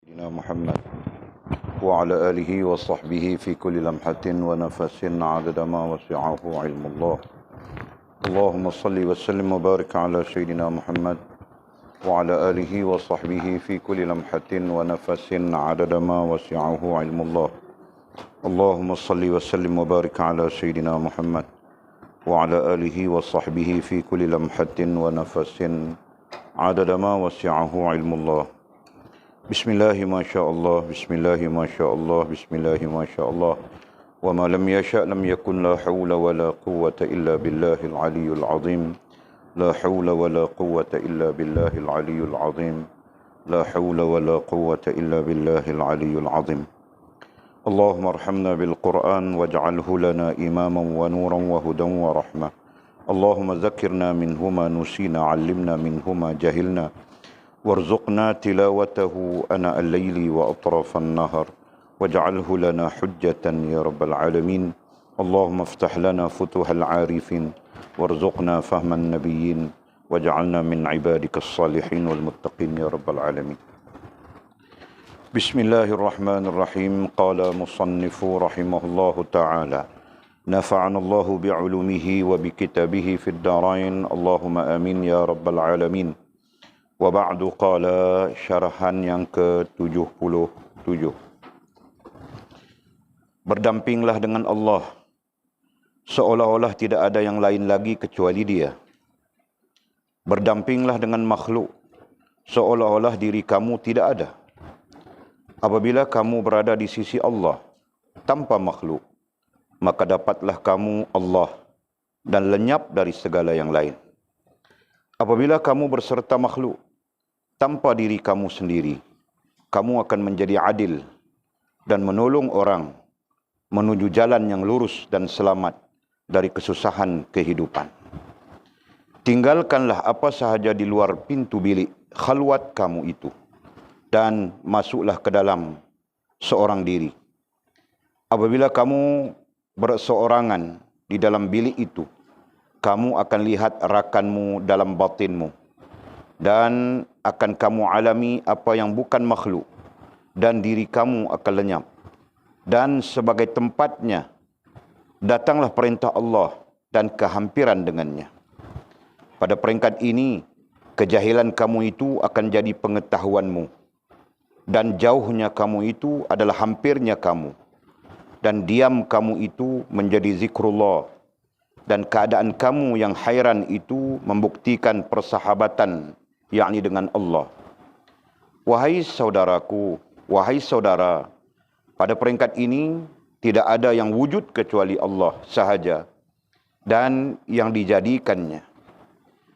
سيدنا محمد وعلى آله وصحبه في كل لمحة ونفس عدد ما وسعه علم الله. اللهم صل وسلم وبارك على سيدنا محمد وعلى آله وصحبه في كل لمحة ونفس عدد ما وسعه علم الله. اللهم صل وسلم وبارك على سيدنا محمد وعلى آله وصحبه في كل لمحة ونفس عدد ما وسعه علم الله. بسم الله ما شاء الله، بسم الله ما شاء الله، بسم الله ما شاء الله، وما لم يشأ لم يكن، لا حول ولا قوة إلا بالله العلي العظيم، لا حول ولا قوة إلا بالله العلي العظيم، لا حول ولا قوة إلا بالله العلي العظيم. اللهم ارحمنا بالقرآن واجعله لنا إماما ونورا وهدى ورحمة. اللهم ذكرنا منه ما نسينا، علمنا منه ما جهلنا، وارزقنا تلاوته أناء الليل وأطراف النهر، واجعله لنا حجة يا رب العالمين. اللهم افتح لنا فتوح العارفين، وارزقنا فهم النبيين، واجعلنا من عبادك الصالحين والمتقين يا رب العالمين. بسم الله الرحمن الرحيم. قال مصنف رحمه الله تعالى: نفعنا الله بعلومه وبكتابه في الدارين، اللهم آمين يا رب العالمين. Wa ba'du, qala, syarahan yang ke-77. Berdampinglah dengan Allah seolah-olah tidak ada yang lain lagi kecuali Dia. Berdampinglah dengan makhluk seolah-olah diri kamu tidak ada. Apabila kamu berada di sisi Allah tanpa makhluk, maka dapatlah kamu Allah dan lenyap dari segala yang lain. Apabila kamu berserta makhluk tanpa diri kamu sendiri, kamu akan menjadi adil dan menolong orang menuju jalan yang lurus dan selamat dari kesusahan kehidupan. Tinggalkanlah apa sahaja di luar pintu bilik khalwat kamu itu dan masuklah ke dalam seorang diri. Apabila kamu berseorangan di dalam bilik itu, kamu akan lihat rakanmu dalam batinmu, dan akan kamu alami apa yang bukan makhluk, dan diri kamu akan lenyap. Dan sebagai tempatnya, datanglah perintah Allah dan kehampiran dengannya. Pada peringkat ini, kejahilan kamu itu akan jadi pengetahuanmu, dan jauhnya kamu itu adalah hampirnya kamu, dan diam kamu itu menjadi zikrullah, dan keadaan kamu yang hairan itu membuktikan persahabatan, yakni dengan Allah. Wahai saudaraku, wahai saudara, pada peringkat ini tidak ada yang wujud kecuali Allah sahaja dan yang dijadikannya.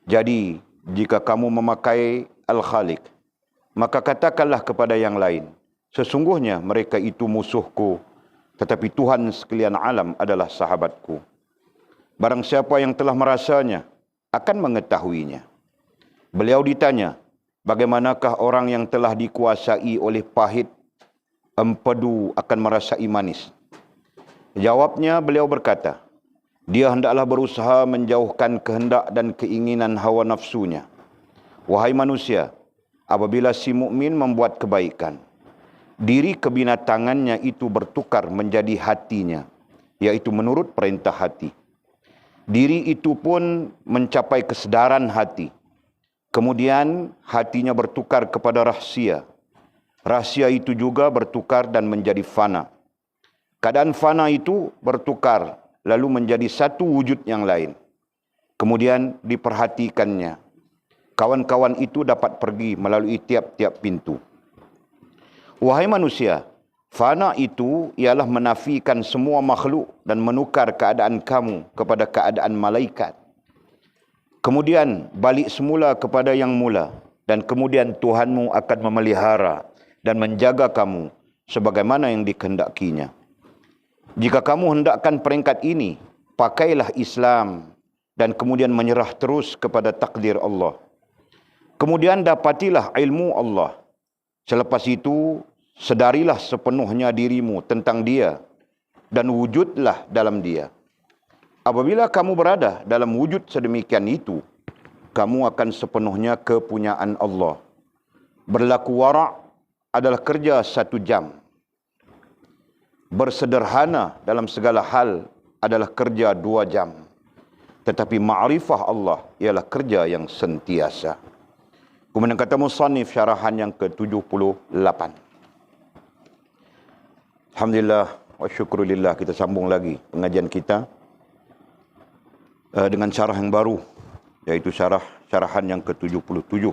Jadi, jika kamu memakai Al-Khaliq, maka katakanlah kepada yang lain, sesungguhnya mereka itu musuhku, tetapi Tuhan sekalian alam adalah sahabatku. Barang siapa yang telah merasanya akan mengetahuinya. Beliau ditanya, bagaimanakah orang yang telah dikuasai oleh pahit, empedu akan merasai manis? Jawabnya, beliau berkata, dia hendaklah berusaha menjauhkan kehendak dan keinginan hawa nafsunya. Wahai manusia, apabila si mukmin membuat kebaikan, diri kebinatangannya itu bertukar menjadi hatinya, yaitu menurut perintah hati. Diri itu pun mencapai kesedaran hati. Kemudian hatinya bertukar kepada rahsia. Rahsia itu juga bertukar dan menjadi fana. Keadaan fana itu bertukar lalu menjadi satu wujud yang lain. Kemudian diperhatikannya. Kawan-kawan itu dapat pergi melalui tiap-tiap pintu. Wahai manusia, fana itu ialah menafikan semua makhluk dan menukar keadaan kamu kepada keadaan malaikat. Kemudian balik semula kepada yang mula, dan kemudian Tuhanmu akan memelihara dan menjaga kamu sebagaimana yang dikehendakinya. Jika kamu hendakkan peringkat ini, pakailah Islam dan kemudian menyerah terus kepada takdir Allah. Kemudian dapatilah ilmu Allah. Selepas itu, sedarilah sepenuhnya dirimu tentang Dia dan wujudlah dalam Dia. Apabila kamu berada dalam wujud sedemikian itu, kamu akan sepenuhnya kepunyaan Allah. Berlaku wara' adalah kerja 1 jam. Bersederhana dalam segala hal adalah kerja 2 jam. Tetapi ma'rifah Allah ialah kerja yang sentiasa. Kemudian kata musannif syarahan yang ke-78. Alhamdulillah wa syukurillah, kita sambung lagi pengajian kita dengan syarah yang baru, iaitu syarahan yang ke-77.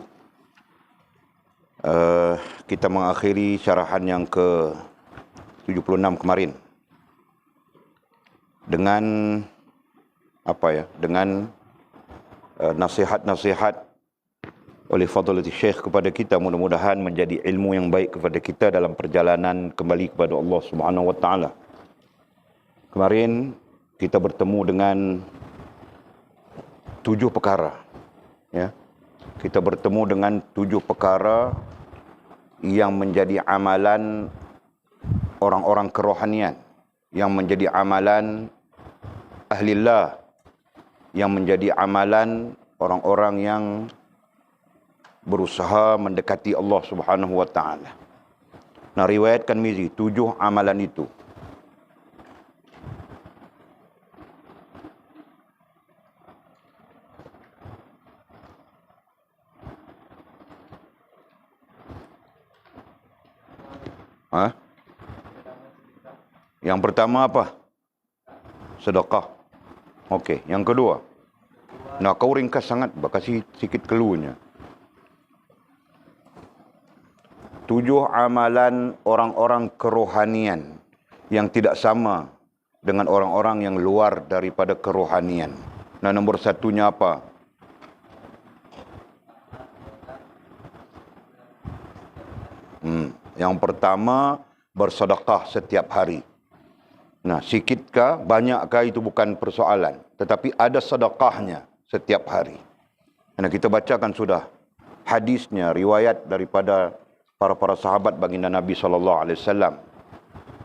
Kita mengakhiri syarahan yang ke-76 kemarin dengan dengan nasihat-nasihat oleh Fadilati Syekh kepada kita, mudah-mudahan menjadi ilmu yang baik kepada kita dalam perjalanan kembali kepada Allah Subhanahu wa taala. Kemarin kita bertemu dengan 7 perkara, ya. Kita bertemu dengan 7 perkara yang menjadi amalan orang-orang kerohanian, yang menjadi amalan ahlillah, yang menjadi amalan orang-orang yang berusaha mendekati Allah Subhanahu wa taala. Nah, riwayatkan Mizi 7 amalan itu. Yang pertama apa? Sedekah. Okey, yang kedua. Nah, kau ringkas sangat, kasih sikit cluenya. 7 amalan orang-orang kerohanian yang tidak sama dengan orang-orang yang luar daripada kerohanian. Nah, nombor 1-nya apa? Yang pertama, bersedekah setiap hari. Nah, sikitkah, banyakkah itu bukan persoalan. Tetapi ada sedekahnya setiap hari. Nah, kita bacakan sudah hadisnya, riwayat daripada para sahabat baginda Nabi SAW.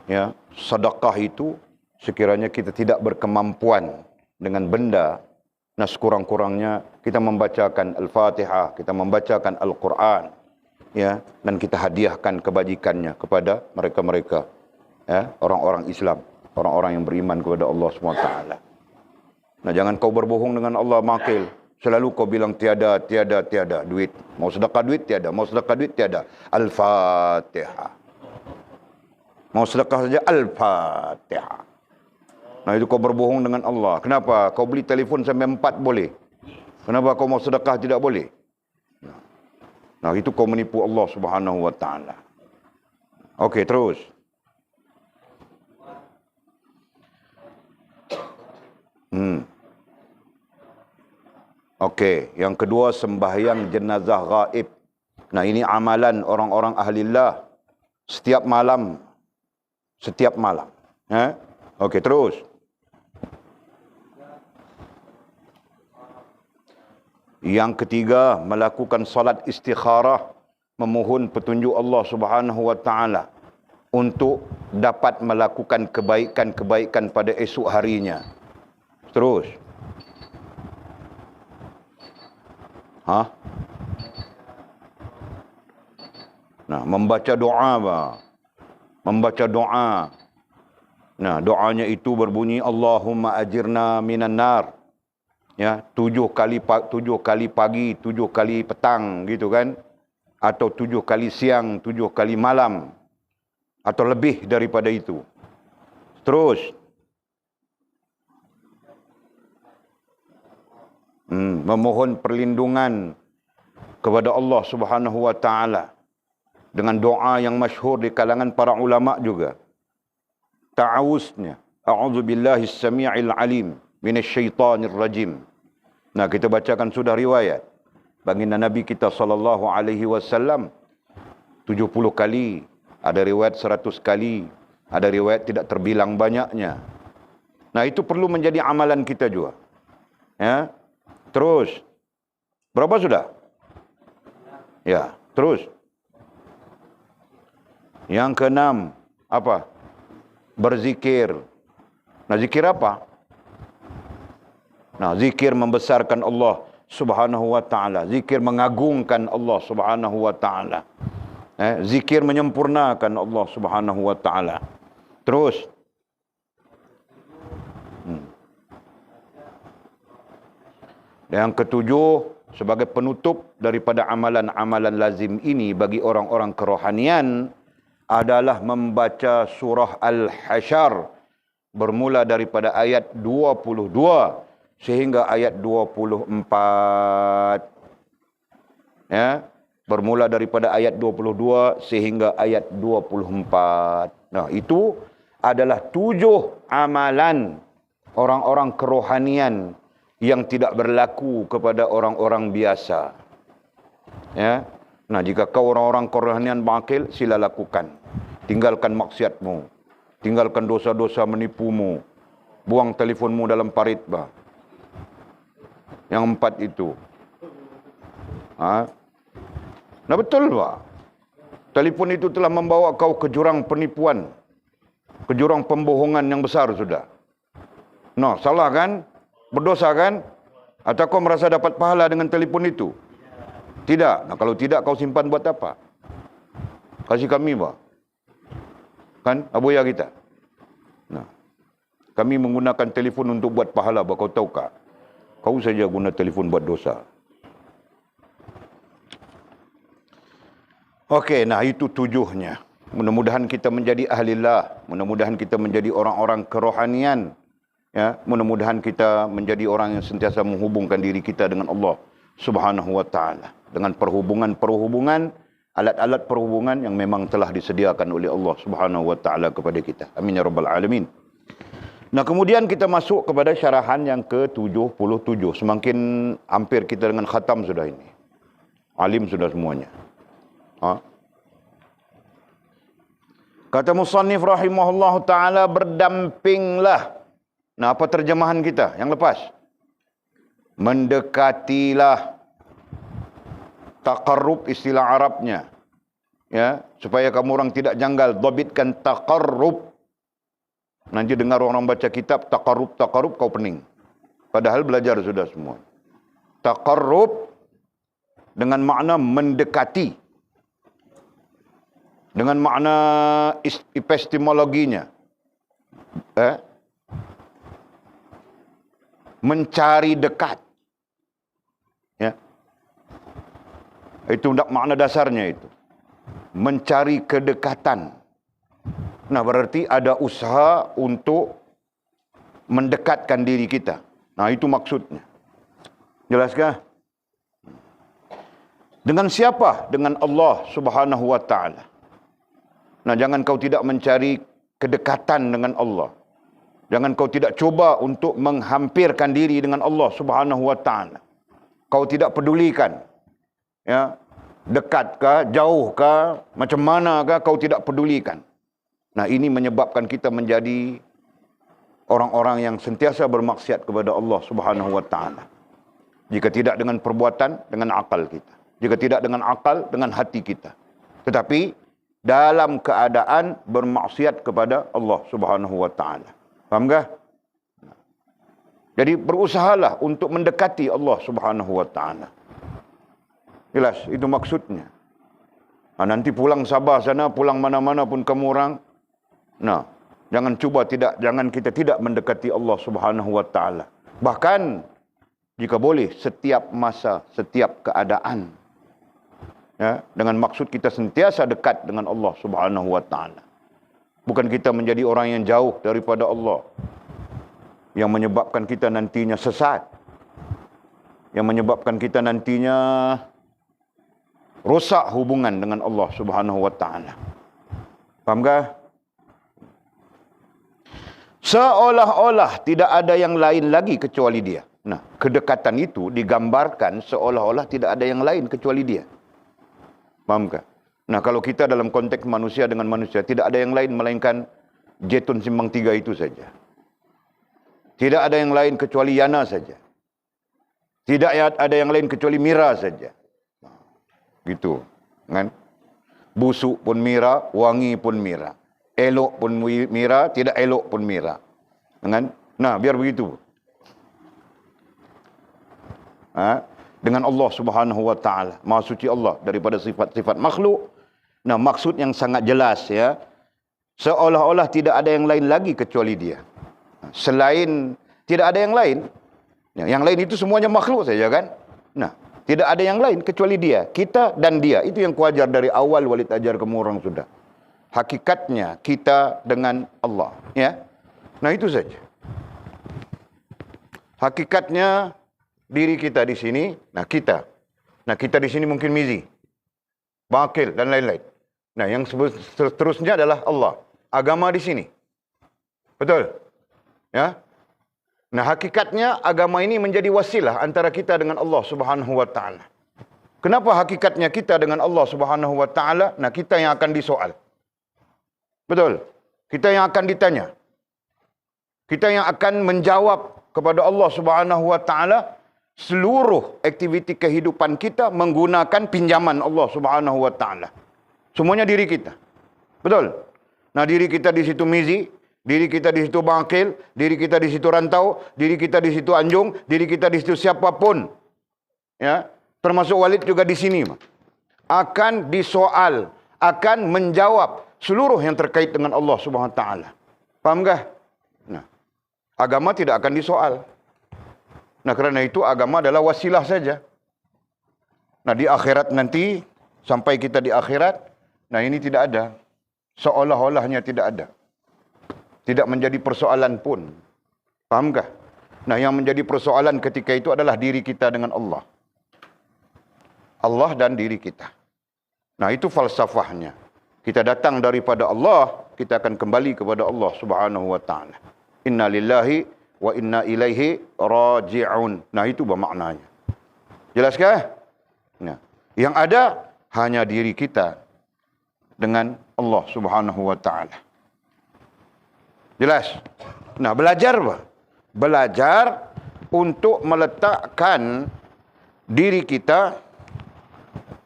Ya, sedekah itu sekiranya kita tidak berkemampuan dengan benda, nah sekurang-kurangnya kita membacakan Al-Fatihah, kita membacakan Al-Quran, ya, dan kita hadiahkan kebajikannya kepada mereka-mereka, ya, orang-orang Islam, orang-orang yang beriman kepada Allah SWT. Nah, jangan kau berbohong dengan Allah, makil. Selalu kau bilang tiada duit. Mau sedekah duit tiada, mau sedekah duit tiada. Al-Fatihah. Mau sedekah saja Al-Fatihah. Nah, itu kau berbohong dengan Allah. Kenapa? Kau beli telefon sampai 4 boleh. Kenapa kau mau sedekah tidak boleh? Nah, itu kau menipu Allah Subhanahu wa taala. Okey, terus. Okey, yang kedua, sembahyang jenazah gaib. Nah, ini amalan orang-orang ahlillah setiap malam. Setiap malam. Okey, terus. Yang ketiga, melakukan salat istikharah, memohon petunjuk Allah Subhanahu wa taala untuk dapat melakukan kebaikan-kebaikan pada esok harinya. Terus. Nah, membaca doa, membaca doa. Nah, doanya itu berbunyi Allahumma ajirna minan nar. Ya, 7 kali pagi, 7 kali petang, gitu kan? Atau 7 kali siang, 7 kali malam, atau lebih daripada itu. Terus. Memohon perlindungan kepada Allah Subhanahu wa taala dengan doa yang masyhur di kalangan para ulama juga. Ta'awuznya, a'udzubillahi as-sami'il alim minasyaitonir rajim. Nah, kita bacakan sudah riwayat baginda Nabi kita sallallahu alaihi wasallam 70 kali, ada riwayat 100 kali, ada riwayat tidak terbilang banyaknya. Nah, itu perlu menjadi amalan kita juga. Ya. Terus. Berapa sudah? Ya, terus. Yang keenam, apa? Berzikir. Nah, zikir apa? Nah, zikir membesarkan Allah Subhanahu wa taala, zikir mengagungkan Allah Subhanahu wa taala. Zikir menyempurnakan Allah Subhanahu wa taala. Terus yang ketujuh, sebagai penutup daripada amalan-amalan lazim ini bagi orang-orang kerohanian adalah membaca surah Al-Hasyr bermula daripada ayat 22 sehingga ayat 24. Ya, bermula daripada ayat 22 sehingga ayat 24. Nah, itu adalah 7 amalan orang-orang kerohanian yang tidak berlaku kepada orang-orang biasa. Ya. Nah, jika kau orang-orang kerohanian bangkil, sila lakukan. Tinggalkan maksiatmu. Tinggalkan dosa-dosa menipumu. Buang telefonmu dalam parit, bah. Yang 4 itu. Nah, betul, bah. Telefon itu telah membawa kau ke jurang penipuan. Ke jurang pembohongan yang besar sudah. Nah, salah kan? Berdosa kan? Atau kau merasa dapat pahala dengan telefon itu? Tidak. Nah, kalau tidak, kau simpan buat apa? Kasih kami, bah. Kan? Aboya kita. Nah, kami menggunakan telefon untuk buat pahala, bah. Kau tahu kah? Kau saja guna telefon buat dosa. Okey, nah itu 7-nya. Mudah-mudahan kita menjadi ahlillah. Mudah-mudahan kita menjadi orang-orang kerohanian. Ya, mudah-mudahan kita menjadi orang yang sentiasa menghubungkan diri kita dengan Allah Subhanahu wa taala, dengan perhubungan-perhubungan, alat-alat perhubungan yang memang telah disediakan oleh Allah Subhanahu wa taala kepada kita. Amin ya rabbal alamin. Nah, kemudian kita masuk kepada syarahan yang ke-77. Semakin hampir kita dengan khatam sudah ini. Alim sudah semuanya. Kata musannif rahimahullahu taala, berdampinglah. Nah, apa terjemahan kita yang lepas? Mendekatilah. Taqarrub istilah Arabnya. Ya, supaya kamu orang tidak janggal, dhabitkan taqarrub. Nanti dengar orang baca kitab taqarrub kau pening. Padahal belajar sudah semua. Taqarrub dengan makna mendekati. Dengan makna epistemologinya. Mencari dekat. Ya. Itu makna dasarnya itu. Mencari kedekatan. Nah, berarti ada usaha untuk mendekatkan diri kita. Nah, itu maksudnya. Jelaskah? Dengan siapa? Dengan Allah Subhanahu wa taala. Nah, jangan kau tidak mencari kedekatan dengan Allah. Jangan kau tidak coba untuk menghampirkan diri dengan Allah Subhanahu wa taala. Kau tidak pedulikan. Ya, dekatkah, jauhkah, macam manakah kau tidak pedulikan. Nah, ini menyebabkan kita menjadi orang-orang yang sentiasa bermaksiat kepada Allah Subhanahu wa taala. Jika tidak dengan perbuatan, dengan akal kita. Jika tidak dengan akal, dengan hati kita. Tetapi dalam keadaan bermaksiat kepada Allah Subhanahu wa taala. Faham tak? Jadi berusahalah untuk mendekati Allah Subhanahu wa taala. Jelas, itu maksudnya. Nah, nanti pulang Sabah sana, pulang mana-mana pun kamu orang. Nah, jangan kita tidak mendekati Allah Subhanahu wa taala. Bahkan jika boleh setiap masa, setiap keadaan. Ya, dengan maksud kita sentiasa dekat dengan Allah Subhanahu wa taala. Bukan kita menjadi orang yang jauh daripada Allah. Yang menyebabkan kita nantinya sesat. Yang menyebabkan kita nantinya rosak hubungan dengan Allah Subhanahu wa taala. Faham tak? Seolah-olah tidak ada yang lain lagi kecuali dia. Nah, kedekatan itu digambarkan seolah-olah tidak ada yang lain kecuali dia. Faham tak? Nah, kalau kita dalam konteks manusia dengan manusia, tidak ada yang lain melainkan Jetun Simpang 3 itu saja. Tidak ada yang lain kecuali Yana saja. Tidak ada yang lain kecuali Mira saja. Gitu. Kan? Busuk pun Mira, wangi pun Mira. Elok pun Mira, tidak elok pun Mira. Kan? Nah, biar begitu. Dengan Allah Subhanahu wa taala, Maha suci Allah daripada sifat-sifat makhluk, Nah, maksud yang sangat jelas ya. Seolah-olah tidak ada yang lain lagi kecuali dia. Selain, tidak ada yang lain. Yang lain itu semuanya makhluk saja kan. Nah, tidak ada yang lain kecuali dia. Kita dan dia. Itu yang kuajar dari awal Walid ajar kamu orang sudah. Hakikatnya kita dengan Allah. Ya. Nah, itu saja. Hakikatnya diri kita di sini. Nah, kita. Nah, kita di sini mungkin Mizi, Bakil dan lain-lain. Nah, yang seterusnya adalah Allah. Agama di sini. Betul? Ya. Nah, hakikatnya agama ini menjadi wasilah antara kita dengan Allah Subhanahu wa taala. Kenapa hakikatnya kita dengan Allah Subhanahu wa taala? Nah, kita yang akan disoal. Betul? Kita yang akan ditanya. Kita yang akan menjawab kepada Allah Subhanahu wa taala seluruh aktiviti kehidupan kita menggunakan pinjaman Allah Subhanahu wa taala. Semuanya diri kita. Betul? Nah, diri kita di situ Mizi, diri kita di situ Bakil, diri kita di situ Rantau, diri kita di situ Anjung, diri kita di situ siapapun. Ya, termasuk Walid juga di sini. Akan disoal, akan menjawab seluruh yang terkait dengan Allah Subhanahu wa taala. Paham enggak? Nah, agama tidak akan disoal. Nah, kerana itu agama adalah wasilah saja. Nah, di akhirat nanti, sampai kita di akhirat, nah ini tidak ada. Seolah-olahnya tidak ada. Tidak menjadi persoalan pun. Fahamkah? Nah, yang menjadi persoalan ketika itu adalah diri kita dengan Allah. Allah dan diri kita. Nah, itu falsafahnya. Kita datang daripada Allah, kita akan kembali kepada Allah Subhanahu wa taala. Inna lillahi wa inna ilaihi raji'un. Nah, itu bermaknanya. Jelaskah? Nah, yang ada hanya diri kita dengan Allah Subhanahu wa taala. Jelas? Nah, belajar apa? Belajar untuk meletakkan diri kita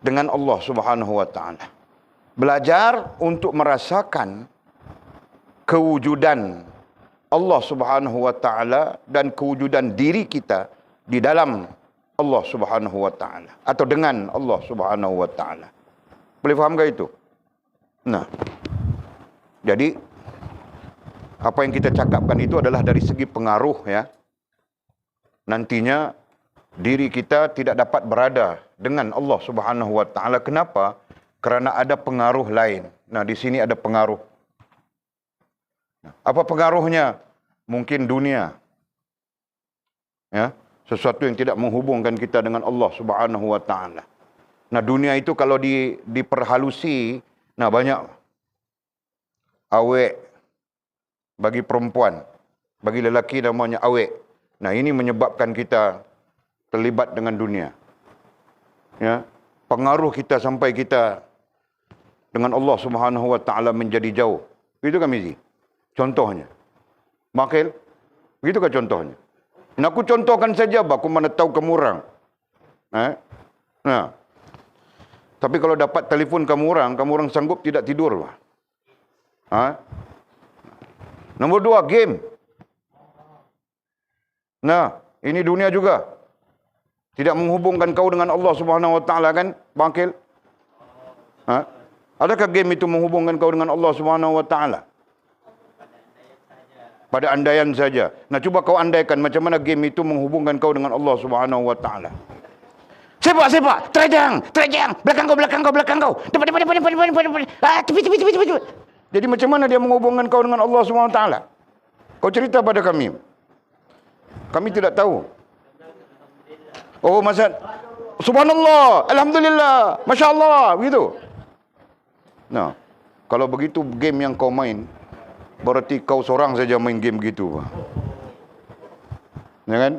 dengan Allah Subhanahu wa taala. Belajar untuk merasakan kewujudan Allah Subhanahu wa taala dan kewujudan diri kita di dalam Allah Subhanahu wa taala atau dengan Allah Subhanahu wa taala. Boleh faham ke itu? Nah, jadi apa yang kita cakapkan itu adalah dari segi pengaruh ya. Nantinya diri kita tidak dapat berada dengan Allah Subhanahu wa taala. Kenapa? Kerana ada pengaruh lain. Nah, di sini ada pengaruh. Apa pengaruhnya? Mungkin dunia. Ya, sesuatu yang tidak menghubungkan kita dengan Allah Subhanahu wa taala. Nah, dunia itu kalau diperhalusi, nah banyak awek bagi perempuan, bagi lelaki namanya awek. Nah, ini menyebabkan kita terlibat dengan dunia. Ya, pengaruh kita sampai kita dengan Allah Subhanahu wa taala menjadi jauh. Itu kan Mizi? Contohnya. Makil, begitu kan contohnya? Nah, aku contohkan saja, aku mana tahu kamu orang. Nah, tapi kalau dapat telefon kamu orang sanggup tidak tidur. Nombor 2, game. Nah, ini dunia juga. Tidak menghubungkan kau dengan Allah Subhanahu wa taala kan, Bangkil? Adakah game itu menghubungkan kau dengan Allah Subhanahu wa taala? Pada andaian saja. Nah, coba kau andaikan macam mana game itu menghubungkan kau dengan Allah Subhanahu wa taala. Sepak, terjang, belakang kau. Depan. Tepi. Jadi macam mana dia menghubungkan kau dengan Allah Subhanahu wa taala? Kau cerita pada kami. Kami tidak tahu. Oh, masa subhanallah, alhamdulillah, masya-Allah, begitu. Nah, kalau begitu game yang kau main, berarti kau seorang saja main game gitu. Ya kan?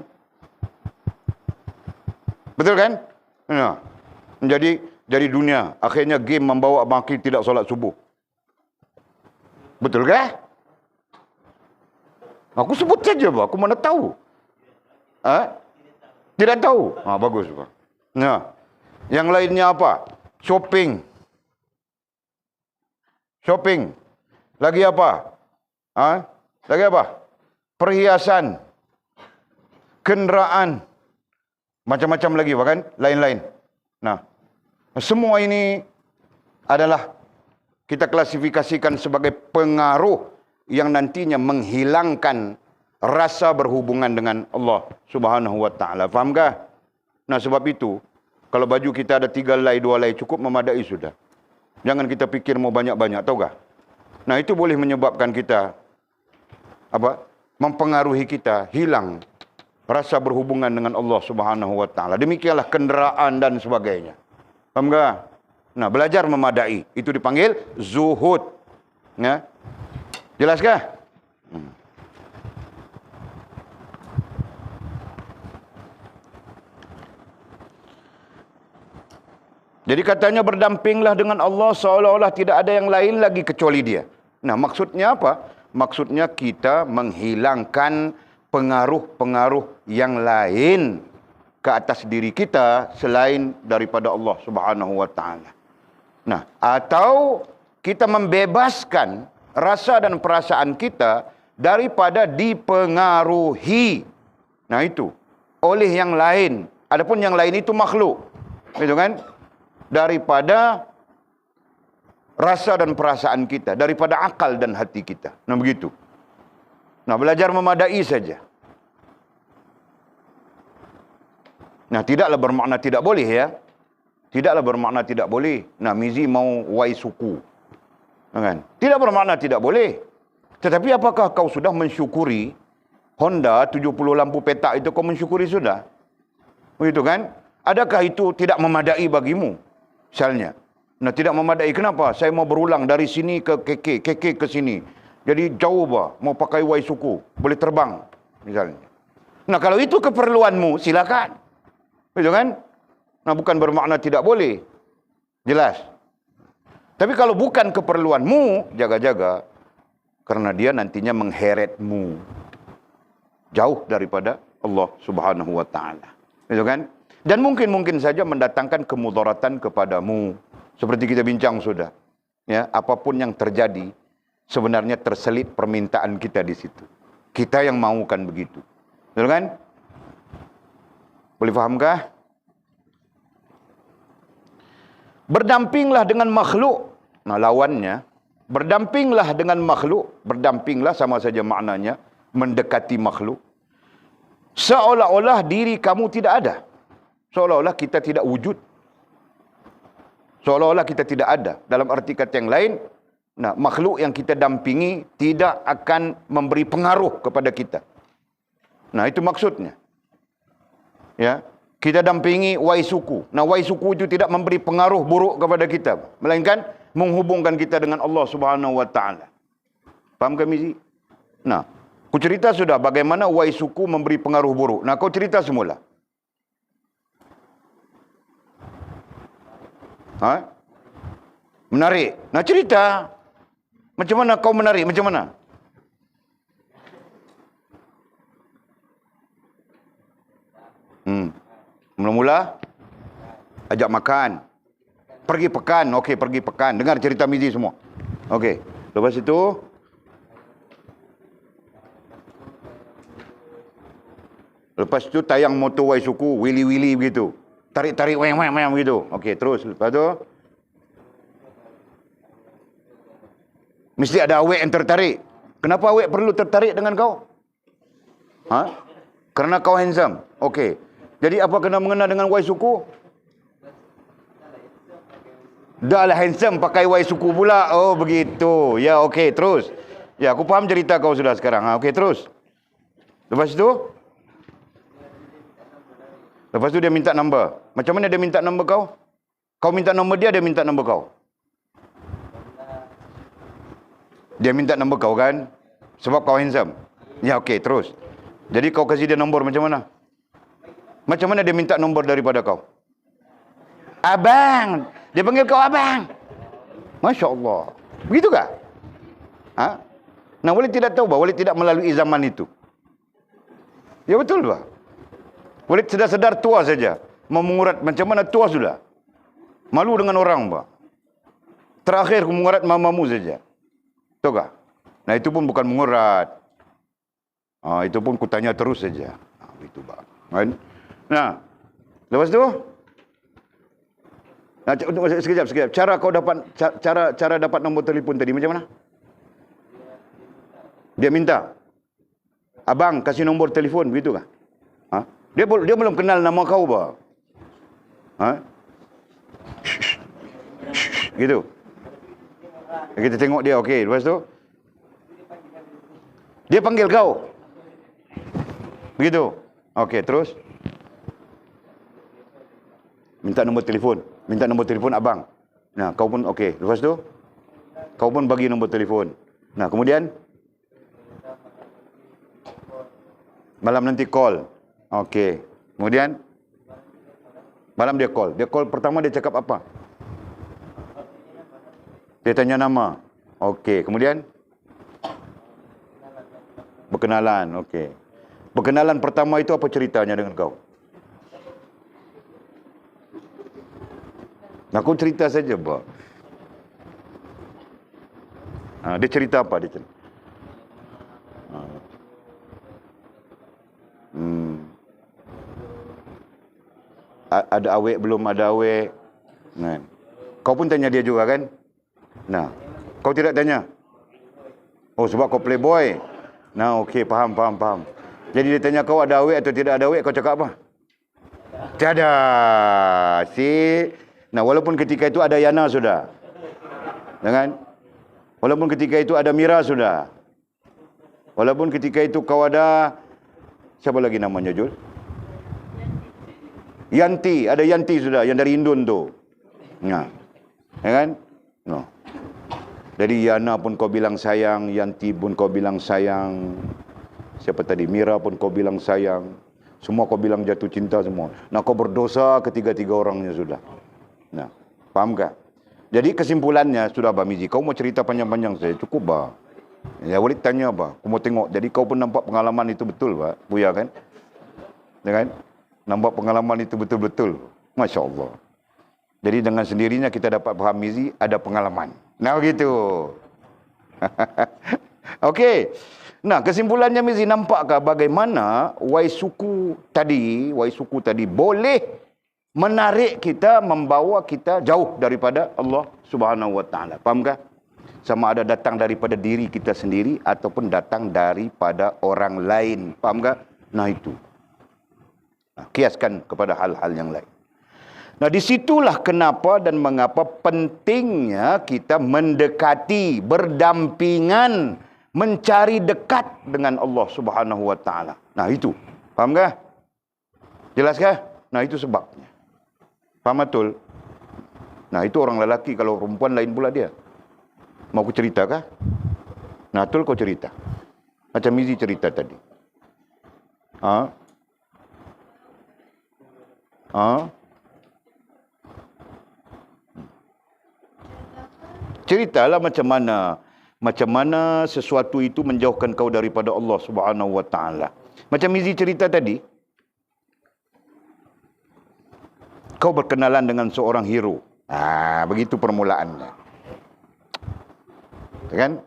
Betul kan? Nah, jadi dunia. Akhirnya game membawa bangkit tidak solat subuh. Betul kah? Aku sebut saja, aku mana tahu. Tidak tahu. Bagus. Nah, yang lainnya apa? Shopping. Lagi apa? Lagi apa? Perhiasan. Kenderaan. Macam-macam lagi, bahkan lain-lain. Nah, semua ini adalah kita klasifikasikan sebagai pengaruh yang nantinya menghilangkan rasa berhubungan dengan Allah Subhanahu wa taala. Fahamkah? Nah, sebab itu kalau baju kita ada 3 helai, 2 helai cukup memadai sudah. Jangan kita pikir mau banyak-banyak, tahu kah? Nah, itu boleh menyebabkan kita mempengaruhi kita hilang rasa berhubungan dengan Allah Subhanahu wa taala. Demikianlah kenderaan dan sebagainya. Faham tak? Nah, belajar memadai itu dipanggil zuhud. Ya. Jelaskah? Jadi katanya berdampinglah dengan Allah seolah-olah tidak ada yang lain lagi kecuali Dia. Nah, maksudnya apa? Maksudnya kita menghilangkan pengaruh-pengaruh yang lain ke atas diri kita selain daripada Allah Subhanahu wa taala. Nah, atau kita membebaskan rasa dan perasaan kita daripada dipengaruhi. Nah, itu oleh yang lain. Adapun yang lain itu makhluk. Gitu kan? Daripada rasa dan perasaan kita, daripada akal dan hati kita. Nah, begitu. Nah, belajar memadai saja. Nah, tidaklah bermakna tidak boleh ya. Tidaklah bermakna tidak boleh. Nah, Mizi mau wai suku. Kan? Tidak bermakna tidak boleh. Tetapi apakah kau sudah mensyukuri Honda 70 lampu petak itu kau mensyukuri sudah? Begitu kan? Adakah itu tidak memadai bagimu? Misalnya. Nah, tidak memadai. Kenapa? Saya mau berulang dari sini ke KK, KK ke sini. Jadi jauh mau pakai wai suku. Boleh terbang. Misalnya. Nah, kalau itu keperluanmu, silakan. Begitu kan? Nah, bukan bermakna tidak boleh. Jelas. Tapi kalau bukan keperluanmu, jaga-jaga. Karena dia nantinya mengheretmu. Jauh daripada Allah Subhanahu wa taala. Begitu kan? Dan mungkin saja mendatangkan kemudaratan kepadamu. Seperti kita bincang sudah. Ya, apapun yang terjadi, sebenarnya terselit permintaan kita di situ. Kita yang maukan begitu. Betul kan? Boleh fahamkah? Berdampinglah dengan makhluk. Nah, lawannya, berdampinglah dengan makhluk. Berdampinglah sama saja maknanya mendekati makhluk. Seolah-olah diri kamu tidak ada. Seolah-olah kita tidak wujud. Seolah-olah kita tidak ada. Dalam arti kata yang lain, nah, makhluk yang kita dampingi tidak akan memberi pengaruh kepada kita. Nah, itu maksudnya. Ya, kita dampingi wai suku. Nah, wai suku itu tidak memberi pengaruh buruk kepada kita, melainkan menghubungkan kita dengan Allah Subhanahu wa taala. Faham kami? Nah, ku cerita sudah bagaimana wai suku memberi pengaruh buruk. Nah, kau cerita semula. Ha? Menarik. Nah, cerita. Macam mana kau menarik? Macam mana? Mula-mula ajak makan. Pergi pekan. Okey, pergi pekan. Dengar cerita Mizi semua. Okey. Lepas itu tayang motor wai suku, wili-wili begitu. Tarik-tarik wayang-wayang begitu. Okey, terus. Lepas tu mesti ada awek yang tertarik. Kenapa awek perlu tertarik dengan kau? Ha? Kerana kau handsome. Okey. Jadi apa kena mengena dengan wai suku? Dah lah handsome pakai wai suku pula. Oh, begitu. Ya, okey, terus. Ya, aku faham cerita kau sudah sekarang. Ha, okey, terus. Lepas tu dia minta nombor. Macam mana dia minta nombor kau? Kau minta nombor dia minta nombor kau. Dia minta nombor kau kan? Sebab kau handsome. Ya, okey, terus. Jadi kau kasih dia nombor macam mana? Macam mana dia minta nombor daripada kau? Abang. Dia panggil kau abang. Masya Allah. Begitu kah? Ha? Nah, boleh tidak tahu, boleh tidak melalui zaman itu. Ya, betul, bah. Boleh sedar-sedar tua saja. Mengurat macam mana tua sudah. Malu dengan orang, bah. Terakhir mengurat mamamu saja. Tahu kah? Nah, itu pun bukan mengurat. Itu pun kutanya terus saja. Itu, bah. Kan? Nah, lepas tu Nah, sekejap. Cara dapat nombor telefon tadi macam mana? Dia minta, abang kasih nombor telefon, begitu kah? Ha? Dia belum kenal nama kau bah. Ha? Gitu. Kita tengok dia, okey. Lepas tu dia panggil kau. Begitu. Okey, terus minta nombor telefon abang. Nah, kau pun okey. Lepas tu kau pun bagi nombor telefon. Nah, kemudian malam nanti call. Okey. Kemudian malam dia call. Dia call pertama dia cakap apa? Dia tanya nama. Okey. Kemudian berkenalan. Okey. Berkenalan pertama itu apa ceritanya dengan kau? Nah, kau cerita saja, Pak. Dia cerita apa? Dia cerita. Ada awek belum ada awek. Nah. Kau pun tanya dia juga kan? Nah, kau tidak tanya? Oh, sebab kau playboy. Nah, okey, faham. Jadi dia tanya kau ada awek atau tidak ada awek, kau cakap apa? Tiada. Nah, walaupun ketika itu ada Yana sudah. Dengan walaupun ketika itu ada Mira sudah. Walaupun ketika itu kau ada siapa lagi namanya, Jul? Yanti, ada Yanti sudah yang dari Indon tu. Nah. Ya kan? No. Jadi Yana pun kau bilang sayang, Yanti pun kau bilang sayang. Siapa tadi? Mira pun kau bilang sayang. Semua kau bilang jatuh cinta semua. Nah, kau berdosa ketiga-tiga orangnya sudah. Nah, faham tak? Jadi kesimpulannya sudah Abah Mizi, kau mau cerita panjang-panjang saya cukup bah. Ya Walid tanya bah, aku mau tengok. Jadi kau pun nampak pengalaman itu betul bah, Buya kan? Ya kan? Nampak pengalaman itu betul-betul. Masya Allah. Jadi dengan sendirinya kita dapat faham Mizi ada pengalaman. Nah begitu. Okey. Nah, kesimpulannya Mizi, nampakkah bagaimana Waisuku tadi boleh menarik kita, membawa kita jauh daripada Allah Subhanahu wa taala. Fahamkah? Sama ada datang daripada diri kita sendiri ataupun datang daripada orang lain. Fahamkah? Nah itu. Nah, kiaskan kepada hal-hal yang lain. Nah, disitulah kenapa dan mengapa pentingnya kita mendekati, berdampingan, mencari dekat dengan Allah Subhanahu wa taala. Nah, itu. Fahamkah? Jelaskah? Nah, itu sebabnya. Faham betul? Nah, itu orang lelaki, kalau perempuan lain pula dia. Mau aku cerita kah? Nah, betul kau cerita. Macam Mizi cerita tadi. Ceritalah macam mana sesuatu itu menjauhkan kau daripada Allah Subhanahu wa taala. Macam Mizi cerita tadi, kau berkenalan dengan seorang hero. Begitu permulaannya. Kan?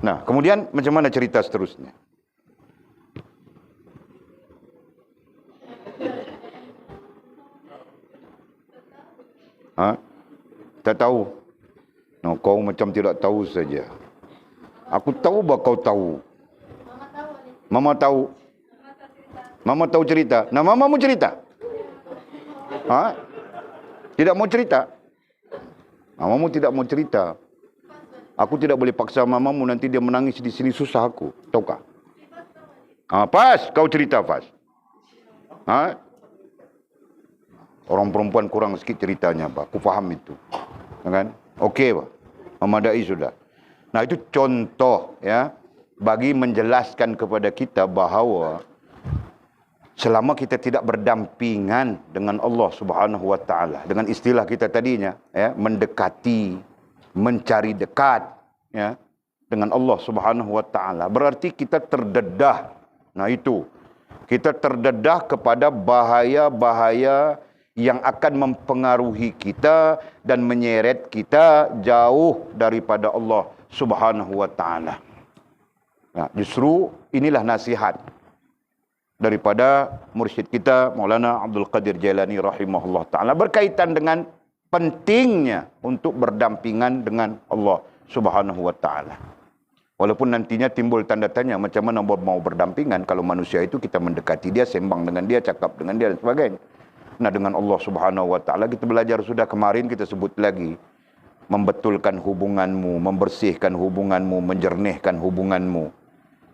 Nah, kemudian macam mana cerita seterusnya? Tak tahu. No, kau macam tidak tahu saja. Aku tahu bahawa kau tahu. Mama tahu. Mama tahu cerita. Nah, mama mau cerita? Tidak mau cerita? Mamamu tidak mau cerita. Aku tidak boleh paksa mamamu, nanti dia menangis di sini susah aku. Tahukah? Pas, kau cerita pas. Orang perempuan kurang sikit ceritanya, Pak. Aku faham itu. Kan? Okey, Pak. Memadai sudah. Nah, itu contoh ya bagi menjelaskan kepada kita bahawa selama kita tidak berdampingan dengan Allah Subhanahu wa taala, dengan istilah kita tadinya ya, mendekati, mencari dekat ya dengan Allah Subhanahu wa taala, berarti kita terdedah. Nah, itu. Kita terdedah kepada bahaya-bahaya yang akan mempengaruhi kita dan menyeret kita jauh daripada Allah Subhanahu wa taala. Nah, justru inilah nasihat daripada mursyid kita Maulana Abdul Qadir Jailani rahimahullah taala berkaitan dengan pentingnya untuk berdampingan dengan Allah Subhanahu wa taala. Walaupun nantinya timbul tanda tanya macam mana mau berdampingan kalau manusia itu kita mendekati dia, sembang dengan dia, cakap dengan dia dan sebagainya. Nah, dengan Allah Subhanahu wa taala kita belajar sudah kemarin, kita sebut lagi, membetulkan hubunganmu, membersihkan hubunganmu, menjernihkan hubunganmu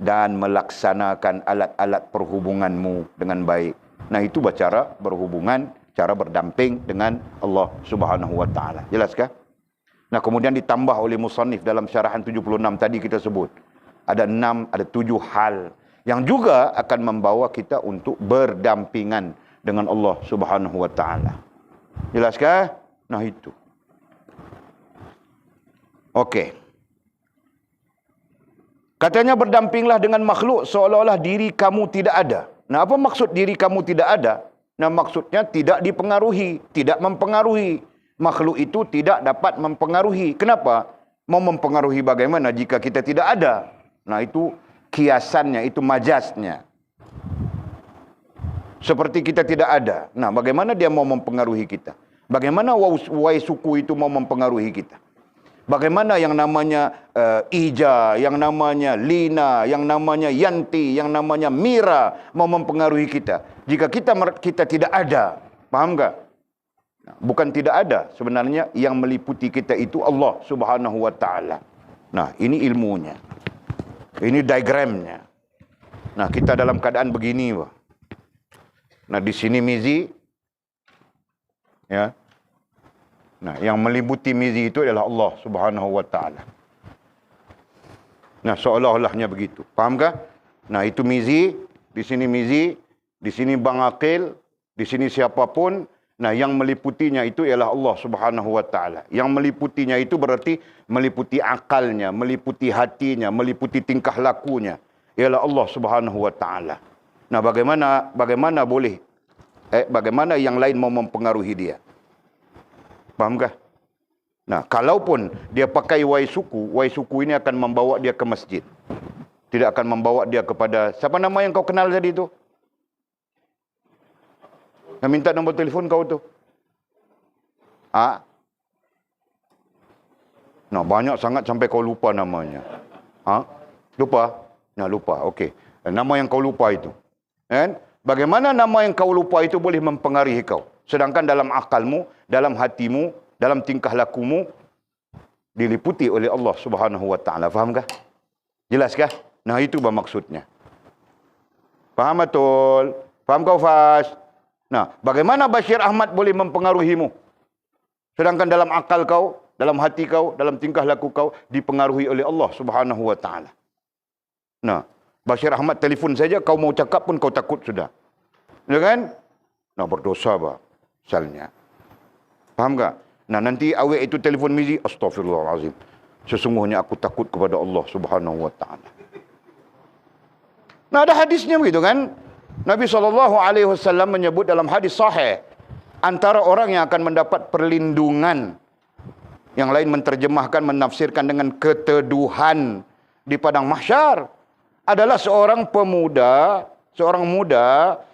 dan melaksanakan alat-alat perhubunganmu dengan baik. Nah, itu cara berhubungan, cara berdamping dengan Allah Subhanahu wa taala. Jelaskah? Nah, kemudian ditambah oleh musannif dalam syarahan 76 tadi kita sebut. Ada 7 hal yang juga akan membawa kita untuk berdampingan dengan Allah Subhanahu wa taala. Jelaskah? Nah, itu. Okey. Katanya berdampinglah dengan makhluk seolah-olah diri kamu tidak ada. Nah, apa maksud diri kamu tidak ada? Nah, maksudnya tidak dipengaruhi, tidak mempengaruhi. Makhluk itu tidak dapat mempengaruhi. Kenapa? Mau mempengaruhi bagaimana jika kita tidak ada? Nah, itu kiasannya, itu majasnya. Seperti kita tidak ada. Nah, bagaimana dia mau mempengaruhi kita? Bagaimana wai suku itu mau mempengaruhi kita? Bagaimana yang namanya Ija, yang namanya Lina, yang namanya Yanti, yang namanya Mira mau mempengaruhi kita? Jika kita tidak ada, paham tak? Bukan tidak ada, sebenarnya yang meliputi kita itu Allah Subhanahu wa taala. Nah, ini ilmunya. Ini diagramnya. Nah, kita dalam keadaan begini, Pak. Nah, di sini Mizi, ya. Nah, yang meliputi Mizi itu adalah Allah Subhanahu wa taala. Nah, seolah-olahnya begitu. Fahamkah? Nah, itu Mizi, di sini Mizi, di sini Bang Aqil, di sini siapapun. Nah, yang meliputinya itu ialah Allah Subhanahu wa taala. Yang meliputinya itu berarti meliputi akalnya, meliputi hatinya, meliputi tingkah lakunya. Ialah Allah Subhanahu wa taala. Nah, bagaimana boleh bagaimana yang lain mau mempengaruhi dia? Fahamkah? Nah, kalaupun dia pakai wai suku ini akan membawa dia ke masjid. Tidak akan membawa dia kepada siapa nama yang kau kenal tadi itu? Yang minta nombor telefon kau tu. Nah, banyak sangat sampai kau lupa namanya. Lupa? Nah, lupa. Okey. Nama yang kau lupa itu. Kan? Bagaimana nama yang kau lupa itu boleh mempengaruhi kau? Sedangkan dalam akalmu, dalam hatimu, dalam tingkah lakumu diliputi oleh Allah Subhanahu wa taala. Fahamkah? Jelaskah? Nah, itu maksudnya. Faham betul? Faham kau, Fas? Nah, bagaimana Bashir Ahmad boleh mempengaruhimu? Sedangkan dalam akal kau, dalam hati kau, dalam tingkah laku kau dipengaruhi oleh Allah Subhanahu wa taala. Nah, Bashir Ahmad telefon saja kau mau cakap pun kau takut sudah. Ya kan? Nah, berdosa bah, misalnya. Faham tak? Nah, nanti awak itu telefon Mizi, astagfirullahalazim. Sesungguhnya aku takut kepada Allah Subhanahu wa taala. Nah, ada hadisnya begitu kan? Nabi SAW menyebut dalam hadis sahih, antara orang yang akan mendapat perlindungan, yang lain menterjemahkan, menafsirkan dengan keteduhan di padang mahsyar, adalah seorang muda